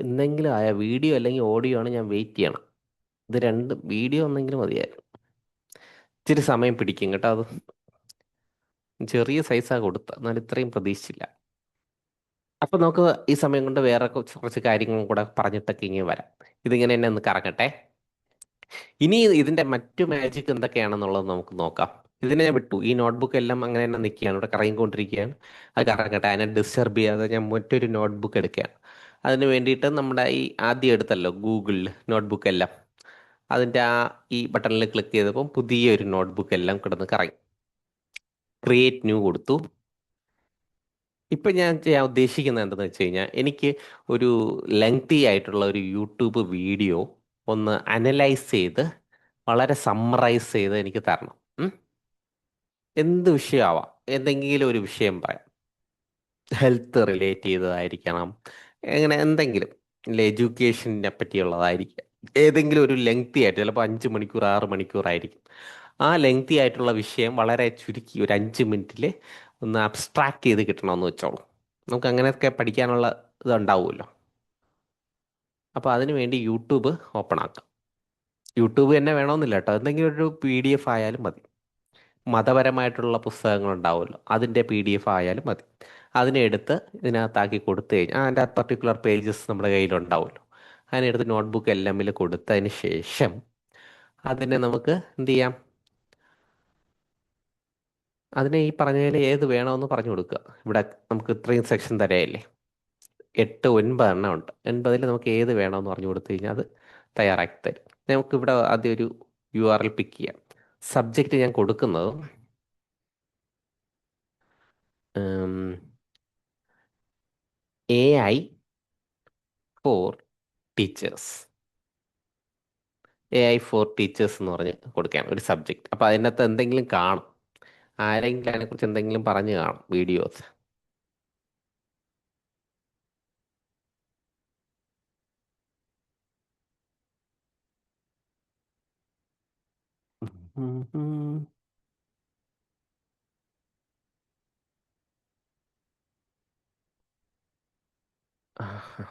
എന്തെങ്കിലും ആയ വീഡിയോ അല്ലെങ്കിൽ ഓഡിയോ ആണ്, ഞാൻ വെയിറ്റ് ചെയ്യണം. ഇത് രണ്ടും വീഡിയോ ഒന്നെങ്കിലും മതിയായിരുന്നു. ഇച്ചിരി സമയം പിടിക്കും കേട്ടോ അത്. ചെറിയ സൈസാ കൊടുത്ത, എന്നാൽ ഇത്രയും പ്രതീക്ഷിച്ചില്ല. അപ്പൊ നമുക്ക് ഈ സമയം കൊണ്ട് വേറെ കുറച്ച് കുറച്ച് കാര്യങ്ങളും കൂടെ പറഞ്ഞിട്ടൊക്കെ ഇങ്ങനെ വരാം. ഇതിങ്ങനെ തന്നെ ഒന്ന് കറങ്ങട്ടെ. ഇനി ഇതിന്റെ മറ്റു മാജിക് എന്തൊക്കെയാണെന്നുള്ളത് നമുക്ക് നോക്കാം. ഇതിനെ ഞാൻ വിട്ടു. ഈ നോട്ട്ബുക്ക് എല്ലാം അങ്ങനെ തന്നെ നിൽക്കുകയാണ്, ഇവിടെ കറങ്ങിക്കൊണ്ടിരിക്കുകയാണ്. അത് കറങ്ങട്ടെ, അതിനെ ഡിസ്റ്റർബ് ചെയ്യാതെ ഞാൻ മറ്റൊരു നോട്ട്ബുക്ക് എടുക്കുകയാണ്. അതിന് വേണ്ടിയിട്ട് നമ്മുടെ ഈ ആദ്യം എടുത്തല്ലോ ഗൂഗിളിൽ നോട്ട്ബുക്ക് എല്ലാം, അതിൻ്റെ ഈ ബട്ടണിൽ ക്ലിക്ക് ചെയ്തപ്പോൾ പുതിയൊരു നോട്ട്ബുക്ക് എല്ലാം കിടന്ന് കറങ്ങി. ക്രിയേറ്റ് ന്യൂ കൊടുത്തു. ഇപ്പൊ ഞാൻ ചെയ്യാൻ ഉദ്ദേശിക്കുന്നത് എന്താണെന്ന് വെച്ച് കഴിഞ്ഞാൽ, എനിക്ക് ഒരു ലെങ്തി ആയിട്ടുള്ള ഒരു യൂട്യൂബ് വീഡിയോ ഒന്ന് അനലൈസ് ചെയ്ത് വളരെ സമ്മറൈസ് ചെയ്ത് എനിക്ക് തരണം. ഉം? എന്ത് വിഷയമാവാം, എന്തെങ്കിലും ഒരു വിഷയം പറയാം. ഹെൽത്ത് റിലേറ്റ് ചെയ്തതായിരിക്കണം, അങ്ങനെ എന്തെങ്കിലും, ഇല്ല എഡ്യൂക്കേഷനെ പറ്റിയുള്ളതായിരിക്കാം. ഏതെങ്കിലും ഒരു ലെങ്തി ആയിട്ട്, ചിലപ്പോൾ 5 മണിക്കൂർ 6 മണിക്കൂർ ആയിരിക്കും. ആ ലെങ്തി ആയിട്ടുള്ള വിഷയം വളരെ ചുരുക്കി ഒരു 5 മിനിറ്റിൽ ഒന്ന് അബ്സ്ട്രാക്ട് ചെയ്ത് കിട്ടണമെന്ന് വെച്ചോളൂ. നമുക്ക് അങ്ങനെയൊക്കെ പഠിക്കാനുള്ള ഇതുണ്ടാവുമല്ലോ. അപ്പോൾ അതിന് വേണ്ടി യൂട്യൂബ് ഓപ്പൺ ആക്കാം. യൂട്യൂബ് തന്നെ വേണമെന്നില്ല കേട്ടോ, എന്തെങ്കിലും ഒരു PDF ആയാലും മതി. മതപരമായിട്ടുള്ള പുസ്തകങ്ങൾ ഉണ്ടാവുമല്ലോ, അതിൻ്റെ PDF ആയാലും മതി. അതിനെ എടുത്ത് ഇതിനകത്താക്കി കൊടുത്തു കഴിഞ്ഞാൽ അതിൻ്റെ പർട്ടിക്കുലർ പേജസ് നമ്മുടെ കയ്യിലുണ്ടാവുമല്ലോ. അതിനെടുത്ത് നോട്ട്ബുക്ക് LM കൊടുത്തതിന് ശേഷം അതിനെ നമുക്ക് എന്ത് ചെയ്യാം, അതിനെ ഈ പറഞ്ഞതിൽ ഏത് വേണമെന്ന് പറഞ്ഞു കൊടുക്കുക. ഇവിടെ നമുക്ക് ഇത്രയും സെക്ഷൻ തരയല്ലേ, 8 9 എണ്ണം ഉണ്ട്. 80-ൽ നമുക്ക് ഏത് വേണമെന്ന് പറഞ്ഞു കൊടുത്തു കഴിഞ്ഞാൽ അത് തയ്യാറാക്കി തരും. നമുക്ക് ഇവിടെ ആദ്യം ഒരു URL പിക്ക് ചെയ്യാം. സബ്ജക്റ്റ് ഞാൻ കൊടുക്കുന്നത് AI four teachers. AI four teachers എന്ന് പറഞ്ഞ് കൊടുക്കുകയാണ് ഒരു സബ്ജക്റ്റ്. അപ്പോൾ അതിനകത്ത് എന്തെങ്കിലും കാണും, ആരെങ്കിലും അതിനെക്കുറിച്ച് എന്തെങ്കിലും പറഞ്ഞു കാണും വീഡിയോസ്. ഉം ഉം. ആഹ്.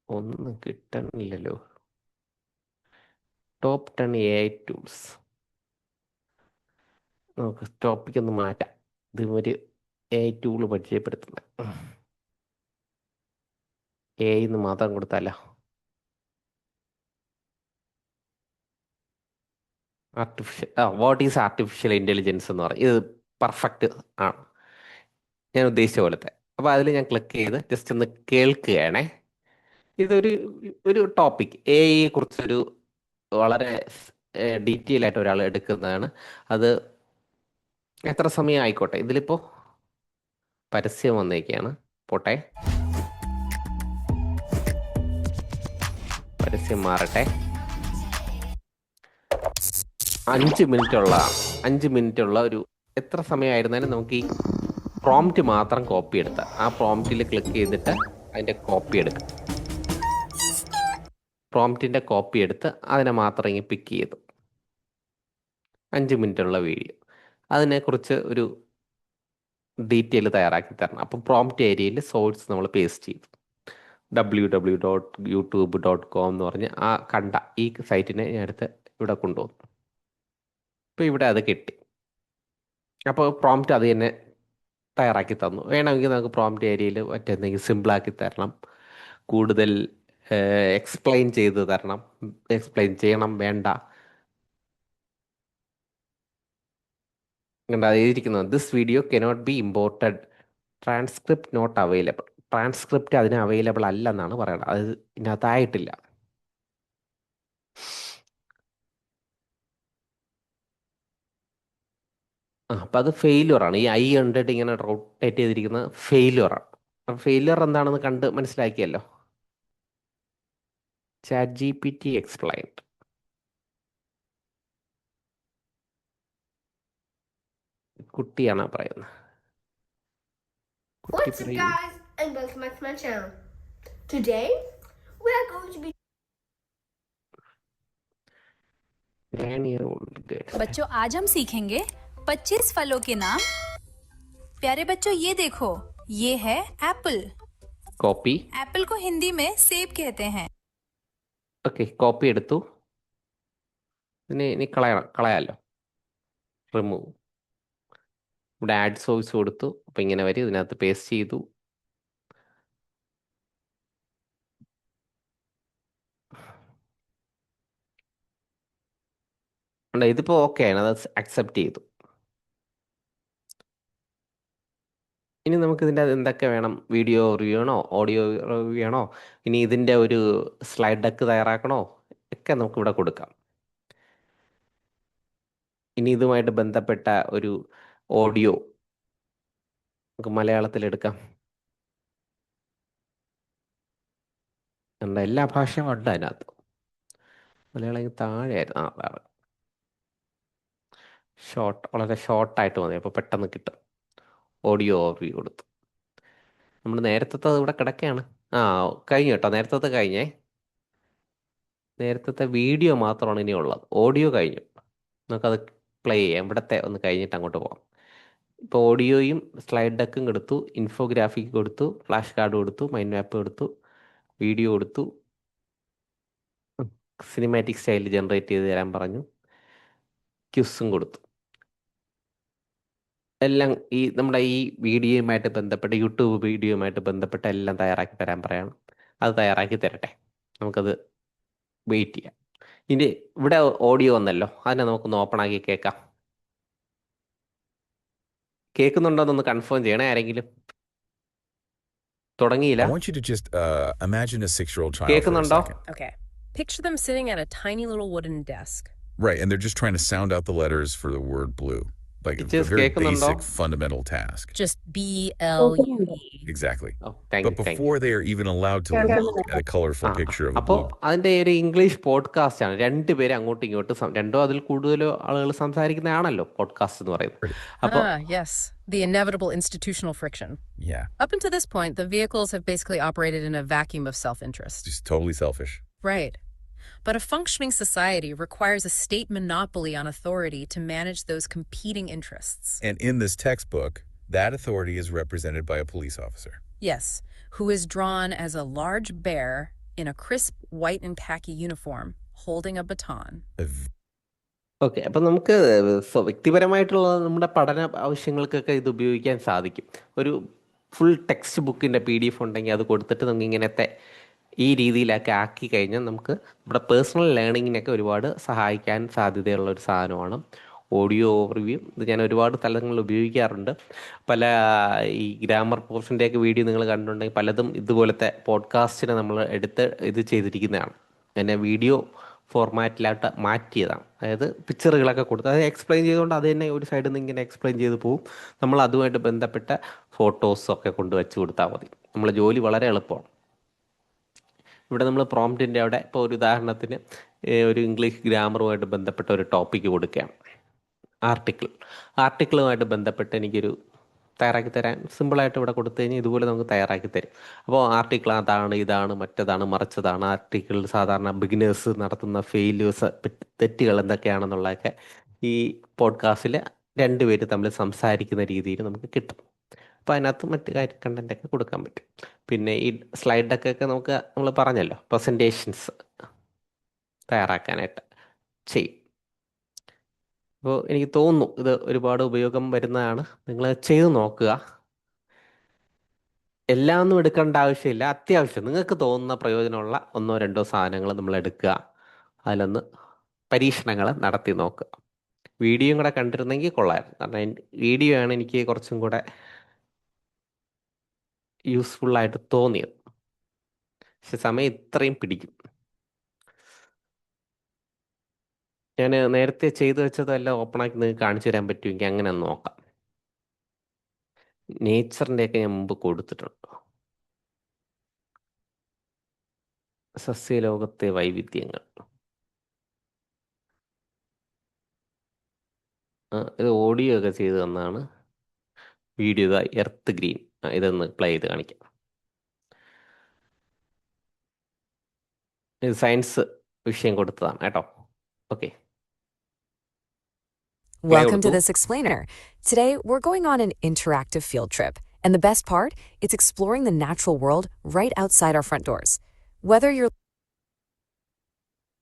ഒന്നും കിട്ടണില്ലല്ലോ. Top 10 AI tools. നമുക്ക് ടോപ്പിക് ഒന്ന് മാറ്റാം. ഇത് ഒരു AI ടൂള് പരിചയപ്പെടുത്തുന്നത്. എന്ന് മാത്രം കൊടുത്താലോ? വാട്ട് ഈസ് ആർട്ടിഫിഷ്യൽ ഇന്റലിജൻസ് എന്ന് പറയും. ഇത് പെർഫെക്റ്റ് ആണ്, ഞാൻ ഉദ്ദേശിച്ച പോലത്തെ. അപ്പോൾ അതിൽ ഞാൻ ക്ലിക്ക് ചെയ്ത് ജസ്റ്റ് ഒന്ന് കേൾക്കുകയാണേ. ഇതൊരു ഒരു ടോപ്പിക് AI കുറിച്ചൊരു വളരെ ഡീറ്റെയിൽ ആയിട്ട് ഒരാൾ എടുക്കുന്നതാണ്. അത് എത്ര സമയം ആയിക്കോട്ടെ. ഇതിലിപ്പോൾ പരസ്യം വന്നേക്കാണ്, പോട്ടെ, പരസ്യം മാറട്ടെ. 5 മിനിറ്റുള്ള 5 മിനിറ്റുള്ള ഒരു, എത്ര സമയമായിരുന്നാലും നമുക്ക് ഈ പ്രോംപ്റ്റ് മാത്രം കോപ്പി എടുത്താൽ, ആ പ്രോംപ്റ്റിൽ ക്ലിക്ക് ചെയ്തിട്ട് അതിൻ്റെ കോപ്പി എടുക്കാം. പ്രോംപ്റ്റിൻ്റെ കോപ്പി എടുത്ത് അതിനെ മാത്രം ഇങ്ങനെ പിക്ക് ചെയ്തു. 5 മിനിറ്റുള്ള വീഡിയോ, അതിനെക്കുറിച്ച് ഒരു ഡീറ്റെയിൽ തയ്യാറാക്കി തരണം. അപ്പം പ്രോംപ്റ്റ് ഏരിയയിൽ സോഴ്സ് നമ്മൾ പേസ്റ്റ് ചെയ്തു. www.youtube.com എന്ന് പറഞ്ഞ് ആ കണ്ട ഈ സൈറ്റിനെ ഞാൻ എടുത്ത് ഇവിടെ കൊണ്ടുവന്നു. ഇപ്പോൾ ഇവിടെ അത് കിട്ടി. അപ്പോൾ പ്രോംപ്റ്റ് അത് തന്നെ തയ്യാറാക്കി തന്നു. വേണമെങ്കിൽ നമുക്ക് പ്രോംപ്റ്റ് ഏരിയയിൽ മറ്റെന്തെങ്കിലും സിമ്പിളാക്കി തരണം, കൂടുതൽ എക്സ്പ്ലെയിൻ ചെയ്ത് തരണം, എക്സ്പ്ലെയിൻ ചെയ്യണം വേണ്ട. കണ്ടോ എഴുതിയിരിക്കുന്നത്, this video cannot be imported, transcript not available. Transcript അതിന് അവൈലബിൾ അല്ലെന്നാണ് പറയുന്നത്, അത് ഇതിനകത്തായിട്ടില്ല. അപ്പം അത് ഫെയിലുവറാണ്. ഈ ഐ കണ്ടിട്ട് ഇങ്ങനെ റൊട്ടേറ്റ് ചെയ്തിരിക്കുന്നത് ഫെയിലുവറാണ്. അപ്പം ഫെയിലുവർ എന്താണെന്ന് കണ്ട് മനസ്സിലാക്കിയല്ലോ. Chat G P T explained. കുട്ടിയാണ് പറയുന്നത്. കുട്ടി What's up, പറയൂ. guys, and welcome back to my channel. Today, we are going to be 9-year-old girl. बच्चों आज हम सीखेंगे 25 फलों के नाम। प्यारे बच्चों ये देखो, ये है एप्पल। കോപ്പി. एप्पल को हिंदी में सेब कहते हैं। ഓക്കെ, കോപ്പി എടുത്തു. ഇനി കളയാലോ. റിമൂവ്. ഇവിടെ ആഡ് സോഴ്സ് കൊടുത്തു. അപ്പം ഇങ്ങനെ വരും, ഇതിനകത്ത് പേസ്റ്റ് ചെയ്തു. ഇതിപ്പോൾ ഓക്കെ ആണ്, അത് അക്സെപ്റ്റ് ചെയ്തു. ഇനി നമുക്ക് ഇതിൻ്റെ എന്തൊക്കെ വേണം? വീഡിയോ റിവ്യൂ ആണോ, ഓഡിയോ റിവ്യൂ ആണോ, ഇനി ഇതിൻ്റെ ഒരു സ്ലൈഡ് ഡെക്ക് തയ്യാറാക്കണോ, ഒക്കെ നമുക്ക് ഇവിടെ കൊടുക്കാം. ഇനി ഇതുമായിട്ട് ബന്ധപ്പെട്ട ഒരു ഓഡിയോ നമുക്ക് മലയാളത്തിൽ എടുക്കാം. എല്ലാ ഭാഷയും ഉണ്ട് അതിനകത്ത്. മലയാളം താഴെയായിരുന്നു. അതാണ് ഷോർട്ട്, വളരെ ഷോർട്ടായിട്ട് മതി, അപ്പോൾ പെട്ടെന്ന് കിട്ടും. ഓഡിയോ റിവ്യൂ കൊടുത്തു. നമ്മൾ നേരത്തെ ഇവിടെ കിടക്കുകയാണ്. കഴിഞ്ഞു കേട്ടോ, നേരത്തെ കഴിഞ്ഞേ. നേരത്തെ വീഡിയോ മാത്രമാണ് ഇനി ഉള്ളത്, ഓഡിയോ കഴിഞ്ഞു. നമുക്കത് പ്ലേ ചെയ്യാം. ഇവിടത്തെ ഒന്ന് കഴിഞ്ഞിട്ട് അങ്ങോട്ട് പോകാം. ഇപ്പോൾ ഓഡിയോയും സ്ലൈഡ് ഡെക്കും കൊടുത്തു, ഇൻഫോഗ്രാഫിക് കൊടുത്തു, ഫ്ലാഷ് കാർഡ് കൊടുത്തു, മൈൻഡ് മാപ്പ് കൊടുത്തു, വീഡിയോ കൊടുത്തു, സിനിമാറ്റിക് സ്റ്റൈലിൽ ജനറേറ്റ് ചെയ്ത് തരാൻ പറഞ്ഞു, ക്യുസും കൊടുത്തു. എല്ലാം ഈ നമ്മുടെ ഈ വീഡിയോയുമായിട്ട് ബന്ധപ്പെട്ട്, യൂട്യൂബ് വീഡിയോയുമായിട്ട് ബന്ധപ്പെട്ട് എല്ലാം തയ്യാറാക്കി തരാൻ പറയണം. അത് തയ്യാറാക്കി തരട്ടെ, നമുക്കത് വെയിറ്റ് ചെയ്യാം. ഇനി ഇവിടെ ഓഡിയോ വന്നല്ലോ, അതിനെ നമുക്കൊന്ന് ഓപ്പൺ ആക്കി കേൾക്കാം. കേൾക്കുന്നുണ്ടോന്നൊന്ന് കൺഫേം ചെയ്യണേ ആരെങ്കിലും. തുടങ്ങിയില്ല. I want you to just imagine a 6-year-old child for a കേൾക്കുന്നുണ്ടോ? second. Okay. Picture them sitting at a tiny little wooden desk. Right, and they're just trying to sound out the letters for the word blue. Like a Teachers very കേൾക്കുന്നുണ്ടോ? basic fundamental task. Just BLUE. Exactly. Thank But you, thank you. before they are even allowed to look at a colorful picture of a അപ്പോൾ blue. അതിൻ്റെ ഒരു English podcast ആണ്. രണ്ടുപേരും അങ്ങോട്ടും ഇങ്ങോട്ടും രണ്ടോ അതിൽ കൂടുതലോ ആളുകൾ സംസാരിക്കുന്നതാണല്ലോ പോഡ്കാസ്റ്റ് എന്ന് പറയുന്നത്. അപ്പോൾ Yes. The inevitable institutional friction. Yeah, Up until this point, the vehicles have basically operated in a vacuum of self-interest. just totally selfish. Right. But a functioning society requires a state monopoly on authority to manage those competing interests. And in this textbook, that authority is represented by a police officer. Yes, who is drawn as a large bear in a crisp white and khaki uniform, holding a baton. A okay, അപ്പം നമുക്ക് വ്യക്തിപരമായിട്ടുള്ള നമ്മുടെ പഠന ആവശ്യങ്ങൾക്കൊക്കെ ഇത് ഉപയോഗിക്കാൻ സാധിക്കും. ഒരു full text ബുക്കിൻ്റെ PDF ഉണ്ടെങ്കിൽ അത് കൊടുത്തിട്ട് നമുക്ക് ഇങ്ങനത്തെ ഈ രീതിയിലൊക്കെ ആക്കി കഴിഞ്ഞാൽ നമുക്ക് നമ്മുടെ പേഴ്സണൽ ലേണിങ്ങിനൊക്കെ ഒരുപാട് സഹായിക്കാൻ സാധ്യതയുള്ള ഒരു സാധനമാണ് ഓഡിയോ ഓവർവ്യൂ. ഇത് ഞാൻ ഒരുപാട് സ്ഥലങ്ങളിൽ ഉപയോഗിക്കാറുണ്ട്. പല ഈ ഗ്രാമർ പോർഷൻ്റെയൊക്കെ വീഡിയോ നിങ്ങൾ കണ്ടിട്ടുണ്ടെങ്കിൽ പലതും ഇതുപോലത്തെ പോഡ്കാസ്റ്റിനെ നമ്മൾ എടുത്ത് ഇത് ചെയ്തിരിക്കുന്നതാണ്. എന്നെ വീഡിയോ ഫോർമാറ്റിലായിട്ട് മാറ്റിയതാണ്. അതായത് പിക്ചറുകളൊക്കെ കൊടുത്ത് അത് എക്സ്പ്ലെയിൻ ചെയ്തുകൊണ്ട് അത് തന്നെ ഒരു സൈഡിൽ നിന്ന് ഇങ്ങനെ എക്സ്പ്ലെയിൻ ചെയ്ത് പോകും. നമ്മൾ അതുമായിട്ട് ബന്ധപ്പെട്ട ഫോട്ടോസൊക്കെ കൊണ്ട് വെച്ച് കൊടുത്താൽ മതി. നമ്മളെ ജോലി വളരെ എളുപ്പമാണ്. ഇവിടെ നമ്മൾ പ്രോംപ്റ്റിൻ്റെ അവിടെ ഇപ്പോൾ ഒരു ഉദാഹരണത്തിന് ഒരു ഇംഗ്ലീഷ് ഗ്രാമറുമായിട്ട് ബന്ധപ്പെട്ട ഒരു ടോപ്പിക്ക് കൊടുക്കുകയാണ്. ആർട്ടിക്കിളുമായിട്ട് ബന്ധപ്പെട്ട് എനിക്കൊരു തയ്യാറാക്കി തരാൻ സിമ്പിളായിട്ട് ഇവിടെ കൊടുത്തു കഴിഞ്ഞാൽ ഇതുപോലെ നമുക്ക് തയ്യാറാക്കി തരും. അപ്പോൾ ആർട്ടിക്കിൾ അതാണ്, ഇതാണ്, മറ്റതാണ്, മറിച്ചതാണ്. ആർട്ടിക്കിളിൽ സാധാരണ ബിഗിനേഴ്സ് നടത്തുന്ന ഫെയില്യൂസ്, തെറ്റുകൾ എന്തൊക്കെയാണെന്നുള്ളതൊക്കെ ഈ പോഡ്കാസ്റ്റിൽ രണ്ടുപേര് തമ്മിൽ സംസാരിക്കുന്ന രീതിയിൽ നമുക്ക് കിട്ടും. അപ്പോൾ അതിനകത്ത് മറ്റ് കണ്ടൻറ്റൊക്കെ കൊടുക്കാൻ പറ്റും. പിന്നെ ഈ സ്ലൈഡ് ഡെക്കൊക്കെ നമ്മൾ പറഞ്ഞല്ലോ, പ്രസൻറ്റേഷൻസ് തയ്യാറാക്കാനായിട്ട് ചെയ്യും. അപ്പോൾ എനിക്ക് തോന്നുന്നു ഇത് ഒരുപാട് ഉപയോഗം വരുന്നതാണ്. നിങ്ങൾ ചെയ്ത് നോക്കുക. എല്ലാം ഒന്നും എടുക്കേണ്ട ആവശ്യമില്ല. അത്യാവശ്യം നിങ്ങൾക്ക് തോന്നുന്ന പ്രയോജനമുള്ള 1-2 സാധനങ്ങൾ നമ്മൾ എടുക്കുക, അതിലൊന്ന് പരീക്ഷണങ്ങൾ നടത്തി നോക്കുക. വീഡിയോയും കൂടെ കണ്ടിരുന്നെങ്കിൽ കൊള്ളായിരുന്നു. കാരണം വീഡിയോ ആണ് എനിക്ക് കുറച്ചും കൂടെ യൂസ്ഫുള്ളായിട്ട് തോന്നിയത്. പക്ഷെ സമയം ഇത്രയും പിടിക്കും. ഞാൻ നേരത്തെ ചെയ്തു വെച്ചതെല്ലാം ഓപ്പണാക്കി നിങ്ങൾക്ക് കാണിച്ചു തരാൻ പറ്റുമെങ്കിൽ അങ്ങനെ ഒന്ന് നോക്കാം. നേച്ചറിൻ്റെയൊക്കെ ഞാൻ മുമ്പ് കൊടുത്തിട്ടുണ്ട്. സസ്യലോകത്തെ വൈവിധ്യങ്ങൾ. ഇത് ഓഡിയോ ഒക്കെ ചെയ്തു തന്നാണ്. വീഡിയോ ഇതാ എർത്ത് ഗ്രീൻ. ഇതൊന്ന് പ്ലേ ചെയ്ത് കാണിക്കാം. ഇത് സയൻസ് വിഷയം കൊടുത്തതാണ് കേട്ടോ. Okay, Welcome to this explainer. Today, we're going on an interactive field trip. And the best part, it's exploring the natural world right outside our front doors. Whether you're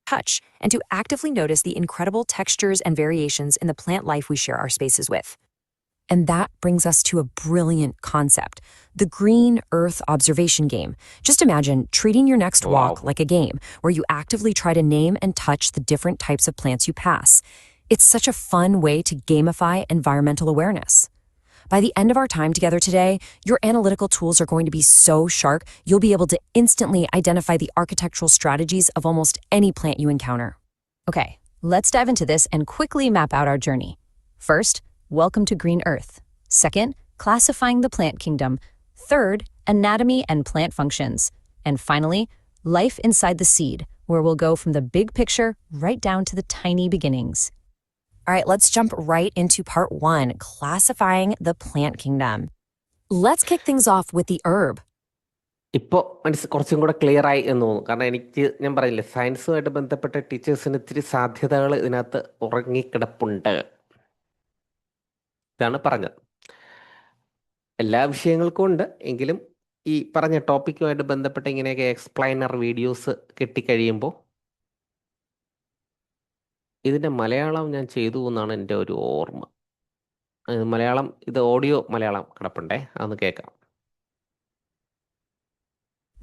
touch and to actively notice the incredible textures and variations in the plant life we share our spaces with. And that brings us to a brilliant concept, the Green Earth Observation Game. Just imagine treating your next walk like a game where you actively try to name and touch the different types of plants you pass. It's such a fun way to gamify environmental awareness. By the end of our time together today, your analytical tools are going to be so sharp, you'll be able to instantly identify the architectural strategies of almost any plant you encounter. Okay, let's dive into this and quickly map out our journey. First, welcome to Green Earth. Second, classifying the plant kingdom. Third, anatomy and plant functions. And finally, life inside the seed, where we'll go from the big picture right down to the tiny beginnings. All right, let's jump right into part 1, classifying the plant kingdom. Let's kick things off with the herb. ഇപ്പോൾ കുറച്ചും കൂടെ clear ആയി എന്ന് തോന്നുന്നു. കാരണം ഞാൻ പറഞ്ഞില്ലേ, സയൻസുമായിട്ട് ബന്ധപ്പെട്ട ടീച്ചേഴ്സിന് ഇത്തിരി സാധ്യതകൾ ഇതിനകത്ത് ഉറങ്ങിക്കിടപ്പുണ്ട്. ഇതാണ് പറഞ്ഞത്. എല്ലാ വിഷയങ്ങൾക്കും ഉണ്ട്, എങ്കിലും ഈ പറഞ്ഞ ടോപ്പിക്കുമായിട്ട് ബന്ധപ്പെട്ട ഇങ്ങനെയൊക്കെ എക്സ്പ്ലൈനർ വീഡിയോസ് കിട്ടിക്കഴിയുമ്പോൾ ഇതിൻ്റെ മലയാളം ഞാൻ ചെയ്തു എന്നാണ് എൻ്റെ ഒരു ഓർമ്മ. മലയാളം, ഇത് ഓഡിയോ മലയാളം കിടപ്പുണ്ടേ, അതൊന്ന് കേൾക്കാം.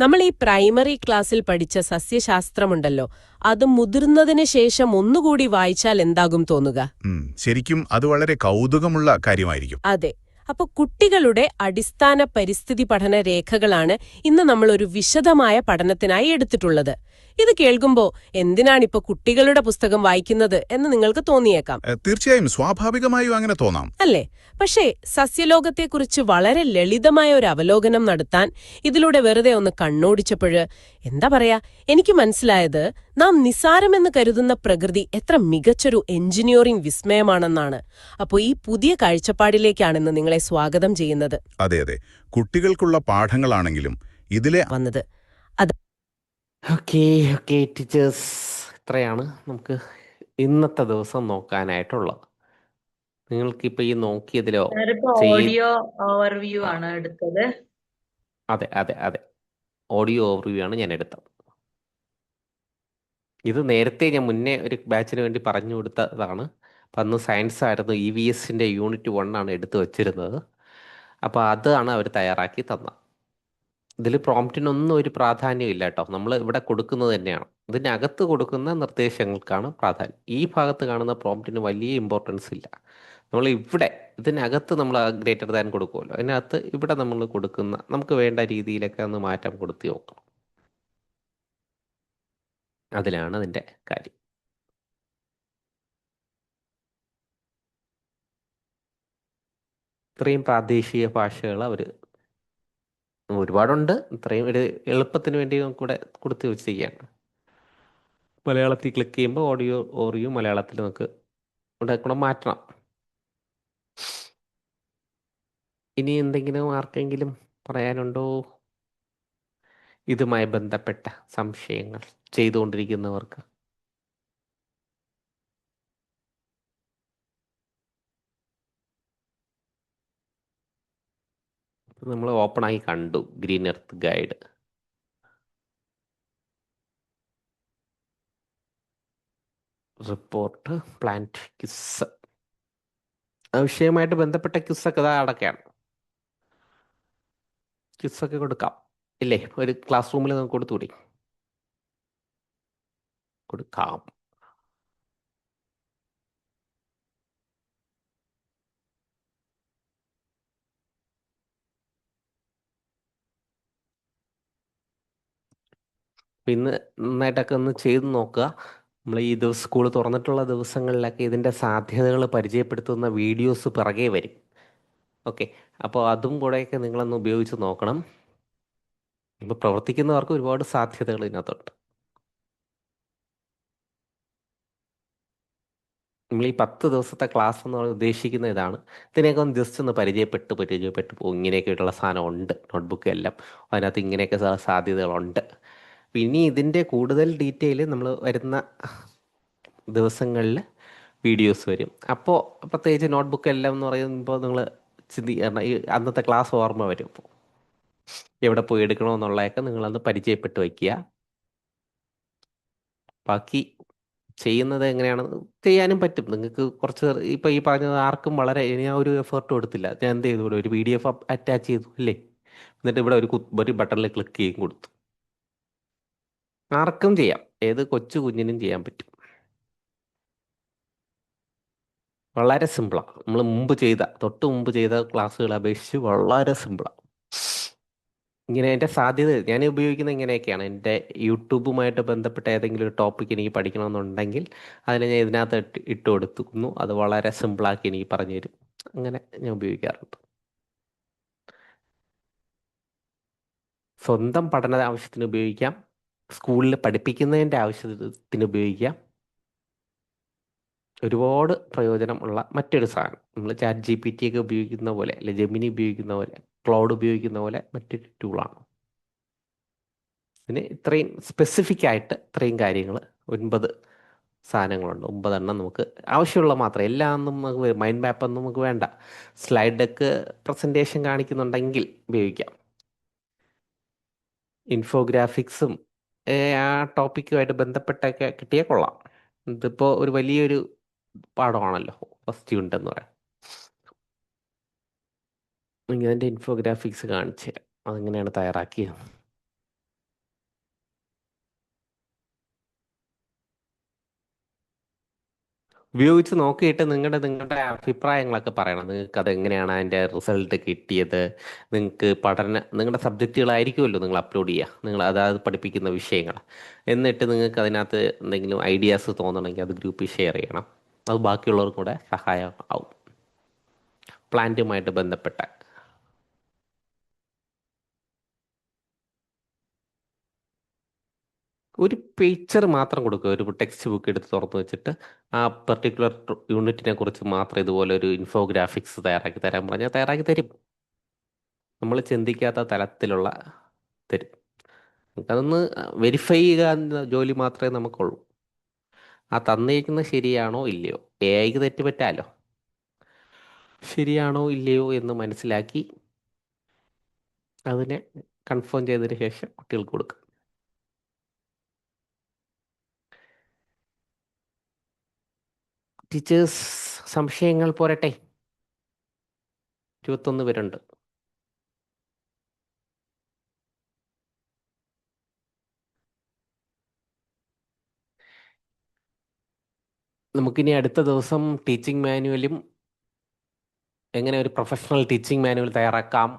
നമ്മൾ ഈ പ്രൈമറി ക്ലാസ്സിൽ പഠിച്ച സസ്യശാസ്ത്രമുണ്ടല്ലോ, അത് മുതിർന്നതിന് ശേഷം ഒന്നുകൂടി വായിച്ചാൽ എന്താകും തോന്നുക? ശരിക്കും അത് വളരെ കൗതുകമുള്ള കാര്യമായിരിക്കും. അതെ. അപ്പൊ കുട്ടികളുടെ അടിസ്ഥാന പരിസ്ഥിതി പഠന രേഖകളാണ് ഇന്ന് നമ്മൾ ഒരു വിശദമായ പഠനത്തിനായി എടുത്തിട്ടുള്ളത്. ഇത് കേൾക്കുമ്പോൾ എന്തിനാണിപ്പോ കുട്ടികളുടെ പുസ്തകം വായിക്കുന്നത് എന്ന് നിങ്ങൾക്ക് തോന്നിയേക്കാം. തീർച്ചയായും, സ്വാഭാവികമായും അങ്ങനെ തോന്നാം, അല്ലേ? പക്ഷേ സസ്യലോകത്തെക്കുറിച്ച് വളരെ ലളിതമായ ഒരു അവലോകനം നടത്താൻ ഇതിലൂടെ വെറുതെ ഒന്ന് കണ്ണോടിച്ചപ്പോഴ് എന്താ പറയാ, എനിക്ക് മനസ്സിലായത് നാം നിസാരമെന്ന് കരുതുന്ന പ്രകൃതി എത്ര മികച്ചൊരു എഞ്ചിനീയറിംഗ് വിസ്മയമാണെന്നാണ്. അപ്പോൾ ഈ പുതിയ കാഴ്ചപ്പാടിലേക്കാണിന്ന് നിങ്ങളെ സ്വാഗതം ചെയ്യുന്നത്. അതെ അതെ, കുട്ടികൾക്കുള്ള പാഠങ്ങളാണെങ്കിലും ഇതിലെ വന്നത്. ഓക്കെ ടീച്ചേഴ്സ്, ഇത്രയാണ് നമുക്ക് ഇന്നത്തെ ദിവസം നോക്കാനായിട്ടുള്ളത്. നിങ്ങൾക്കിപ്പോ ഈ നോക്കിയതിലോ ഓഡിയോ ഓവർവ്യൂ ആണ് എടുത്തത്. അതെ അതെ അതെ, ഓഡിയോ ഓവർവ്യൂ ആണ് ഞാൻ എടുത്തത്. ഇത് നേരത്തെ ഞാൻ മുന്നേ ഒരു ബാച്ചിന് വേണ്ടി പറഞ്ഞു കൊടുത്തതാണ്. അപ്പം അന്ന് സയൻസ് ആയിരുന്നു, EVSന്റെ യൂണിറ്റ് 1 ആണ് എടുത്തു വച്ചിരുന്നത്. അപ്പോൾ അതാണ് അവർ തയ്യാറാക്കി തന്നത്. ഇതിൽ പ്രോംപ്റ്റിനൊന്നും ഒരു പ്രാധാന്യം ഇല്ല കേട്ടോ, നമ്മൾ ഇവിടെ കൊടുക്കുന്നത് തന്നെയാണ്. ഇതിനകത്ത് കൊടുക്കുന്ന നിർദ്ദേശങ്ങൾക്കാണ് പ്രാധാന്യം. ഈ ഭാഗത്ത് കാണുന്ന പ്രോംപ്റ്റിന് വലിയ ഇമ്പോർട്ടൻസ് ഇല്ല. നമ്മൾ ഇവിടെ ഇതിനകത്ത് നമ്മൾ ഗ്രേറ്റർ ദാൻ കൊടുക്കുമല്ലോ, അതിനകത്ത് ഇവിടെ നമ്മൾ കൊടുക്കുന്ന നമുക്ക് വേണ്ട രീതിയിലൊക്കെ ഒന്ന് മാറ്റം കൊടുത്ത് നോക്കണം. അതിലാണ് അതിൻ്റെ കാര്യം. ഇത്രയും പ്രാദേശിക ഭാഷകൾ അവർ ഒരുപാടുണ്ട്. ഇത്രയും ഒരു എളുപ്പത്തിന് വേണ്ടി കൂടെ കൊടുത്ത് വെച്ചിരിക്കുകയാണ്. മലയാളത്തിൽ ക്ലിക്ക് ചെയ്യുമ്പോൾ ഓഡിയോ ഓറിയോ മലയാളത്തിൽ നമുക്ക് ഇവിടെ കൂടെ മാറ്റണം. ഇനി എന്തെങ്കിലും ആർക്കെങ്കിലും പറയാനുണ്ടോ ഇതുമായി ബന്ധപ്പെട്ട സംശയങ്ങൾ ചെയ്തുകൊണ്ടിരിക്കുന്നവർക്ക്? നമ്മൾ ഓപ്പണായി കണ്ടു green earth guide. Report, plant quiz, വിഷയമായിട്ട് ബന്ധപ്പെട്ട ക്വിസൊക്കെ ഇതാ അടക്കെയാണ്. ക്വിസൊക്കെ കൊടുക്കാം ഇല്ലേ? ഒരു ക്ലാസ് റൂമിൽ നമുക്ക് കൊടുത്തുകൂടി? കൊടുക്കാം. അപ്പം ഇന്ന് നന്നായിട്ടൊക്കെ ഒന്ന് ചെയ്ത് നോക്കുക. നമ്മൾ ഈ സ്കൂൾ തുറന്നിട്ടുള്ള ദിവസങ്ങളിലൊക്കെ ഇതിൻ്റെ സാധ്യതകൾ പരിചയപ്പെടുത്തുന്ന വീഡിയോസ് പിറകെ വരും. ഓക്കെ, അപ്പോൾ അതും കൂടെയൊക്കെ നിങ്ങളൊന്ന് ഉപയോഗിച്ച് നോക്കണം. ഇപ്പോൾ പ്രവർത്തിക്കുന്നവർക്ക് ഒരുപാട് സാധ്യതകൾ ഇതിനകത്തുണ്ട്. നമ്മൾ ഈ 10 ദിവസത്തെ ക്ലാസ് എന്ന് പറഞ്ഞ് ഉദ്ദേശിക്കുന്ന ഇതാണ്. ഇതിനെയൊക്കെ ഒന്ന് ജസ്റ്റ് ഒന്ന് പരിചയപ്പെട്ട് പോകും. ഇങ്ങനെയൊക്കെയുള്ള സാധനം ഉണ്ട് നോട്ട്ബുക്ക് എല്ലാം, അതിനകത്ത് ഇങ്ങനെയൊക്കെ സാധ്യതകളുണ്ട്. ഇനി ഇതിൻ്റെ കൂടുതൽ ഡീറ്റെയിൽ നമ്മൾ വരുന്ന ദിവസങ്ങളിൽ വീഡിയോസ് വരും. അപ്പോൾ പ്രത്യേകിച്ച് നോട്ട്ബുക്ക് എല്ലാം എന്ന് പറയുമ്പോൾ നിങ്ങൾ ഈ അന്നത്തെ ക്ലാസ് ഓർമ്മ വരും. ഇപ്പോൾ എവിടെ പോയി എടുക്കണമെന്നുള്ളതൊക്കെ നിങ്ങളന്ന് പരിചയപ്പെട്ട് വയ്ക്കുക. ബാക്കി ചെയ്യുന്നത് എങ്ങനെയാണെന്ന് ചെയ്യാനും പറ്റും നിങ്ങൾക്ക്. കുറച്ച് ഇപ്പോൾ ഈ പറഞ്ഞത് ആർക്കും വളരെ ഞാൻ ഒരു എഫേർട്ട് കൊടുത്തില്ല. ഞാൻ എന്ത് ചെയ്തു, ഇവിടെ ഒരു PDF അറ്റാച്ച് ചെയ്തു അല്ലേ, എന്നിട്ട് ഇവിടെ ഒരു ബട്ടണിൽ ക്ലിക്ക് ചെയ്യും കൊടുത്തു. ആർക്കും ചെയ്യാം, ഏത് കൊച്ചു കുഞ്ഞിനും ചെയ്യാൻ പറ്റും. വളരെ സിമ്പിളാണ്. നമ്മൾ തൊട്ട് മുമ്പ് ചെയ്ത ക്ലാസ്സുകളെ അപേക്ഷിച്ച് വളരെ സിമ്പിളാണ്. ഇങ്ങനെ എൻ്റെ സാധ്യത ഞാൻ ഉപയോഗിക്കുന്നത് ഇങ്ങനെയൊക്കെയാണ്. എൻ്റെ യൂട്യൂബുമായിട്ട് ബന്ധപ്പെട്ട ഏതെങ്കിലും ഒരു ടോപ്പിക് എനിക്ക് പഠിക്കണമെന്നുണ്ടെങ്കിൽ അതിനെ ഞാൻ ഇതിനകത്ത് ഇട്ട് കൊടുക്കുന്നു. അത് വളരെ സിമ്പിളാക്കി എനിക്ക് പറഞ്ഞു തരും. അങ്ങനെ ഞാൻ ഉപയോഗിക്കാറുണ്ട്. സ്വന്തം പഠന ആവശ്യത്തിന് ഉപയോഗിക്കാം, സ്കൂളിൽ പഠിപ്പിക്കുന്നതിൻ്റെ ആവശ്യത്തിന് ഉപയോഗിക്കാം. ഒരുപാട് പ്രയോജനം ഉള്ള മറ്റൊരു സാധനം. നമ്മൾ ChatGPT ഒക്കെ ഉപയോഗിക്കുന്ന പോലെ, അല്ലെ ജെമിനി ഉപയോഗിക്കുന്ന പോലെ, ക്ലൗഡ് ഉപയോഗിക്കുന്ന പോലെ മറ്റൊരു ടൂളാണ്. ഇതിന് ഇത്രയും സ്പെസിഫിക് ആയിട്ട് ഇത്രയും കാര്യങ്ങൾ 9 സാധനങ്ങളുണ്ട്. 9 എണ്ണം നമുക്ക് ആവശ്യമുള്ള മാത്രം. എല്ലാം ഒന്നും നമുക്ക് മൈൻഡ് മാപ്പൊന്നും നമുക്ക് വേണ്ട. സ്ലൈഡ് ഡെക്ക് പ്രസൻറ്റേഷൻ കാണിക്കുന്നുണ്ടെങ്കിൽ ഉപയോഗിക്കാം. ഇൻഫോഗ്രാഫിക്സും ആ ടോപ്പിക്കുമായിട്ട് ബന്ധപ്പെട്ടൊക്കെ കിട്ടിയാൽ കൊള്ളാം. ഇതിപ്പോൾ ഒരു വലിയൊരു പാഠമാണല്ലോ ഫസ്റ്റ് യൂണിറ്റ് എന്ന് പറയാം. അതിൻ്റെ ഇൻഫോഗ്രാഫിക്സ് കാണിച്ചു തരാം, അതെങ്ങനെയാണ് തയ്യാറാക്കിയത്. ഉപയോഗിച്ച് നോക്കിയിട്ട് നിങ്ങളുടെ അഭിപ്രായങ്ങളൊക്കെ പറയണം. നിങ്ങൾക്ക് അതെങ്ങനെയാണ് അതിൻ്റെ റിസൾട്ട് കിട്ടിയത്. നിങ്ങൾക്ക് നിങ്ങളുടെ സബ്ജക്റ്റുകളായിരിക്കുമല്ലോ നിങ്ങൾ അപ്ലോഡ് ചെയ്യുക, നിങ്ങൾ അതായത് പഠിപ്പിക്കുന്ന വിഷയങ്ങൾ. എന്നിട്ട് നിങ്ങൾക്ക് അതിനകത്ത് എന്തെങ്കിലും ഐഡിയാസ് തോന്നണമെങ്കിൽ അത് ഗ്രൂപ്പിൽ ഷെയർ ചെയ്യണം. അത് ബാക്കിയുള്ളവർക്കും കൂടെ സഹായം ആവും. പ്ലാന്റുമായിട്ട് ബന്ധപ്പെട്ട ഒരു പിക്ചർ മാത്രം കൊടുക്കുക. ഒരു ടെക്സ്റ്റ് ബുക്ക് എടുത്ത് തുറന്നു വെച്ചിട്ട് ആ പെർട്ടിക്കുലർ യൂണിറ്റിനെ കുറിച്ച് മാത്രം ഇതുപോലെ ഒരു ഇൻഫോഗ്രാഫിക്സ് തയ്യാറാക്കി തരാൻ പറഞ്ഞാൽ തയ്യാറാക്കി തരും. നമ്മൾ ചിന്തിക്കാത്ത തലത്തിലുള്ള തരും. അതൊന്ന് വെരിഫൈ ചെയ്യുക എന്ന ജോലി മാത്രമേ നമുക്കുള്ളൂ. ആ തന്നിരിക്കുന്നത് ശരിയാണോ ഇല്ലയോ, AI തെറ്റ് പറ്റാലോ, ശരിയാണോ ഇല്ലയോ എന്ന് മനസ്സിലാക്കി അതിനെ കൺഫേം ചെയ്തതിന് ശേഷം കുട്ടികൾക്ക് കൊടുക്കുക. ടീച്ചേഴ്സ് സംശയങ്ങൾ പോരട്ടെ? 21 പേരുണ്ട്. നമുക്കിനി അടുത്ത ദിവസം ടീച്ചിങ് മാനുവലും എങ്ങനെ ഒരു പ്രൊഫഷണൽ ടീച്ചിങ് മാനുവൽ തയ്യാറാക്കാം,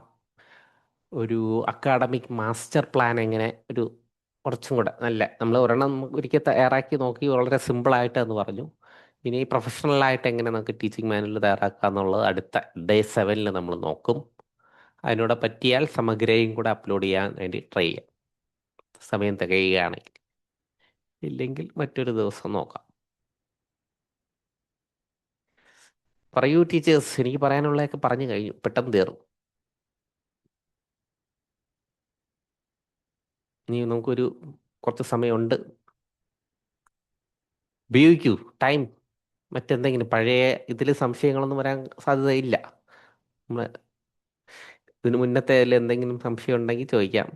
ഒരു അക്കാഡമിക് മാസ്റ്റർ പ്ലാൻ എങ്ങനെ കുറച്ചും കൂടെ നല്ല, നമ്മൾ ഒരെണ്ണം ഒരിക്കൽ തയ്യാറാക്കി നോക്കി വളരെ സിമ്പിളായിട്ട് എന്ന് പറഞ്ഞു. ഇനി പ്രൊഫഷണലായിട്ട് എങ്ങനെ നമുക്ക് ടീച്ചിങ് മാനുവൽ തയ്യാറാക്കാം എന്നുള്ളത് അടുത്ത Day 7 നമ്മൾ നോക്കും. അതിനോട് പറ്റിയാൽ സമഗ്രയും കൂടെ അപ്ലോഡ് ചെയ്യാൻ വേണ്ടി ട്രൈ ചെയ്യാം, സമയം തികയുകയാണെങ്കിൽ. ഇല്ലെങ്കിൽ മറ്റൊരു ദിവസം നോക്കാം. പറയൂ ടീച്ചേഴ്സ്, എനിക്ക് പറയാനുള്ളതൊക്കെ പറഞ്ഞു കഴിഞ്ഞു, പെട്ടെന്ന് തീർന്നു. ഇനി നമുക്കൊരു കുറച്ച് സമയമുണ്ട്. ഉപയോഗിക്കൂ ടൈം. മറ്റെന്തെങ്കിലും പഴയ ഇതിൽ സംശയങ്ങളൊന്നും വരാൻ സാധ്യതയില്ല. നമ്മൾ ഇതിന് മുന്നത്തെ എന്തെങ്കിലും സംശയം ഉണ്ടെങ്കിൽ ചോദിക്കാം.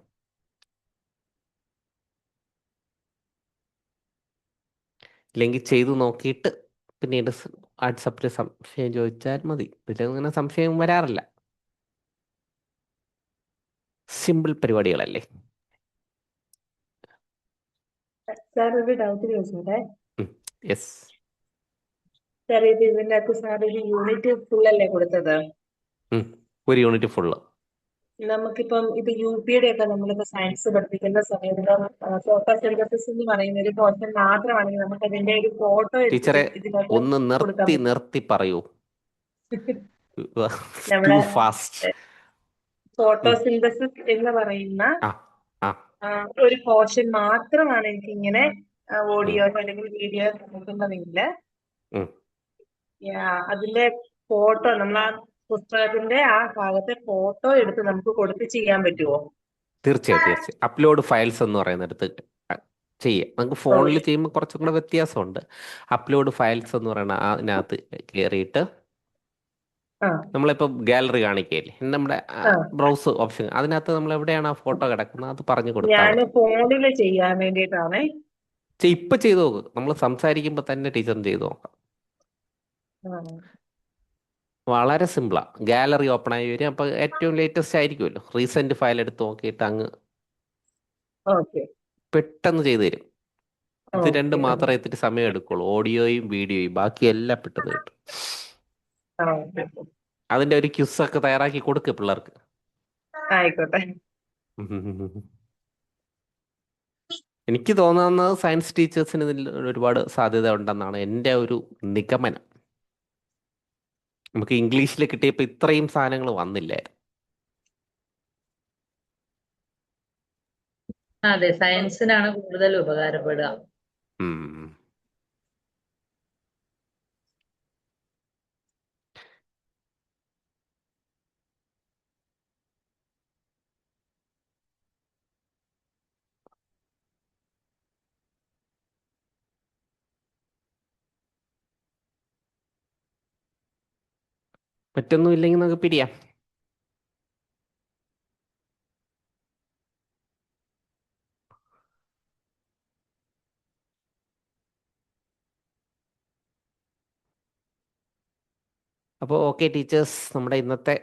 ഇല്ലെങ്കിൽ ചെയ്തു നോക്കിയിട്ട് പിന്നീട് വാട്സപ്പിൽ സംശയം ചോദിച്ചാൽ മതി. ഇതിലങ്ങനെ സംശയം വരാറില്ല, സിമ്പിൾ പരിപാടികളല്ലേ. സാർ ഒരു ഡൗട്ട് ചോദിച്ചോട്ടെ. യെസ്. സാർ ഇതിനകത്ത് സാർ ഒരു യൂണിറ്റ് ഫുൾ അല്ലേ കൊടുത്തത്? ഒരു യൂണിറ്റ് ഫുള്ള്. നമുക്കിപ്പം ഇപ്പൊ UPയുടെ ഒക്കെ നമ്മളിപ്പോ സയൻസ് പഠിപ്പിക്കുന്ന സമയത്ത് ഫോട്ടോസിന്തസിസ് എന്ന് പറയുന്ന ഒരു പോർഷൻ മാത്രമാണെങ്കിൽ നമുക്ക് അതിന്റെ ഒരു ഫോട്ടോ എടുത്തിട്ട് ടീച്ചറെ ഇതിനകത്ത് ഒന്ന് കൊടുക്കാൻ നിർത്തി പറ്റും. നിർത്തി പറയൂ. ടു നമ്മളെ ഫാസ്റ്റ്. ഫോട്ടോസിന്തസിസ് എന്ന് പറയുന്ന ആ ആ ആ, ഒരു പോർഷൻ മാത്രമാണ് എനിക്ക് ഇങ്ങനെ ഉം, ഓഡിയോ അല്ലെങ്കിൽ വീഡിയോ നോക്കുന്നതെങ്കിൽ ഉം. അതിന്റെ ഫോട്ടോ നമ്മൾ ആ പുസ്തകത്തിന്റെ ആ ഭാഗത്തെ ഫോട്ടോ എടുത്ത് നമുക്ക് കൊടുത്ത് ചെയ്യാൻ പറ്റുമോ? തീർച്ചയായും തീർച്ചയായും അപ്ലോഡ് ഫയൽസ് എന്ന് പറയുന്നിടത്ത് ചെയ്യാം. നമുക്ക് ഫോണിൽ ഓക്കെ. ചെയ്യുമ്പോൾ കുറച്ചും കൂടെ വ്യത്യാസമുണ്ട്. അപ്ലോഡ് ഫയൽസ് എന്ന് പറയുന്ന അതിനകത്ത് കയറിയിട്ട് ആ നമ്മളിപ്പോൾ ഗാലറി കാണിക്കുകയില്ലേ, നമ്മുടെ ആ ബ്രൗസ് ഓപ്ഷൻ, അതിനകത്ത് നമ്മൾ എവിടെയാണ് ആ ഫോട്ടോ കിടക്കുന്നത് അത് പറഞ്ഞു കൊടുത്താൽ ഞാൻ മതി. ഫോണില് ചെയ്യാൻ വേണ്ടിയിട്ടാണേ. ഇപ്പൊ ചെയ്തു നോക്ക്, നമ്മൾ സംസാരിക്കുമ്പോൾ തന്നെ ടീച്ചറും ചെയ്തു നോക്കാം. വളരെ സിമ്പിളാ. ഗാലറി ഓപ്പൺ ആയി വരും, അപ്പോൾ ഏറ്റവും ലേറ്റസ്റ്റ് ആയിരിക്കുമല്ലോ, റീസെന്റ് ഫയൽ എടുത്ത് നോക്കിയിട്ട് അങ്ങ് ഓക്കെ പെട്ടെന്ന് ചെയ്തു തരും. ഇത് ഓക്കെ രണ്ടും മാത്രമേ ഇത്തിരി സമയം എടുക്കുള്ളൂ, ഓഡിയോയും വീഡിയോയും, ബാക്കിയെല്ലാം പെട്ടെന്ന് കിട്ടും. ഓക്കെ അതിന്റെ ഒരു ക്യുസൊക്കെ തയ്യാറാക്കി കൊടുക്ക് പിള്ളേർക്ക്. ആയിക്കോട്ടെ. എനിക്ക് തോന്നുന്നത് സയൻസ് ടീച്ചേഴ്സിന് ഇതിൽ ഒരുപാട് സാധ്യത ഉണ്ടെന്നാണ് എൻ്റെ ഒരു നിഗമനം. നമുക്ക് ഇംഗ്ലീഷിൽ കിട്ടിയപ്പോൾ ഇത്രയും സാധനങ്ങൾ വന്നില്ലായിരുന്നു. അതെ, സയൻസിനാണ് കൂടുതൽ ഉപകാരപ്പെടുക. ഉം. മറ്റൊന്നും ഇല്ലെങ്കിൽ നമുക്ക് പിരിയാം. അപ്പോൾ ഓക്കെ ടീച്ചേഴ്സ്, നമ്മുടെ ഇന്നത്തെ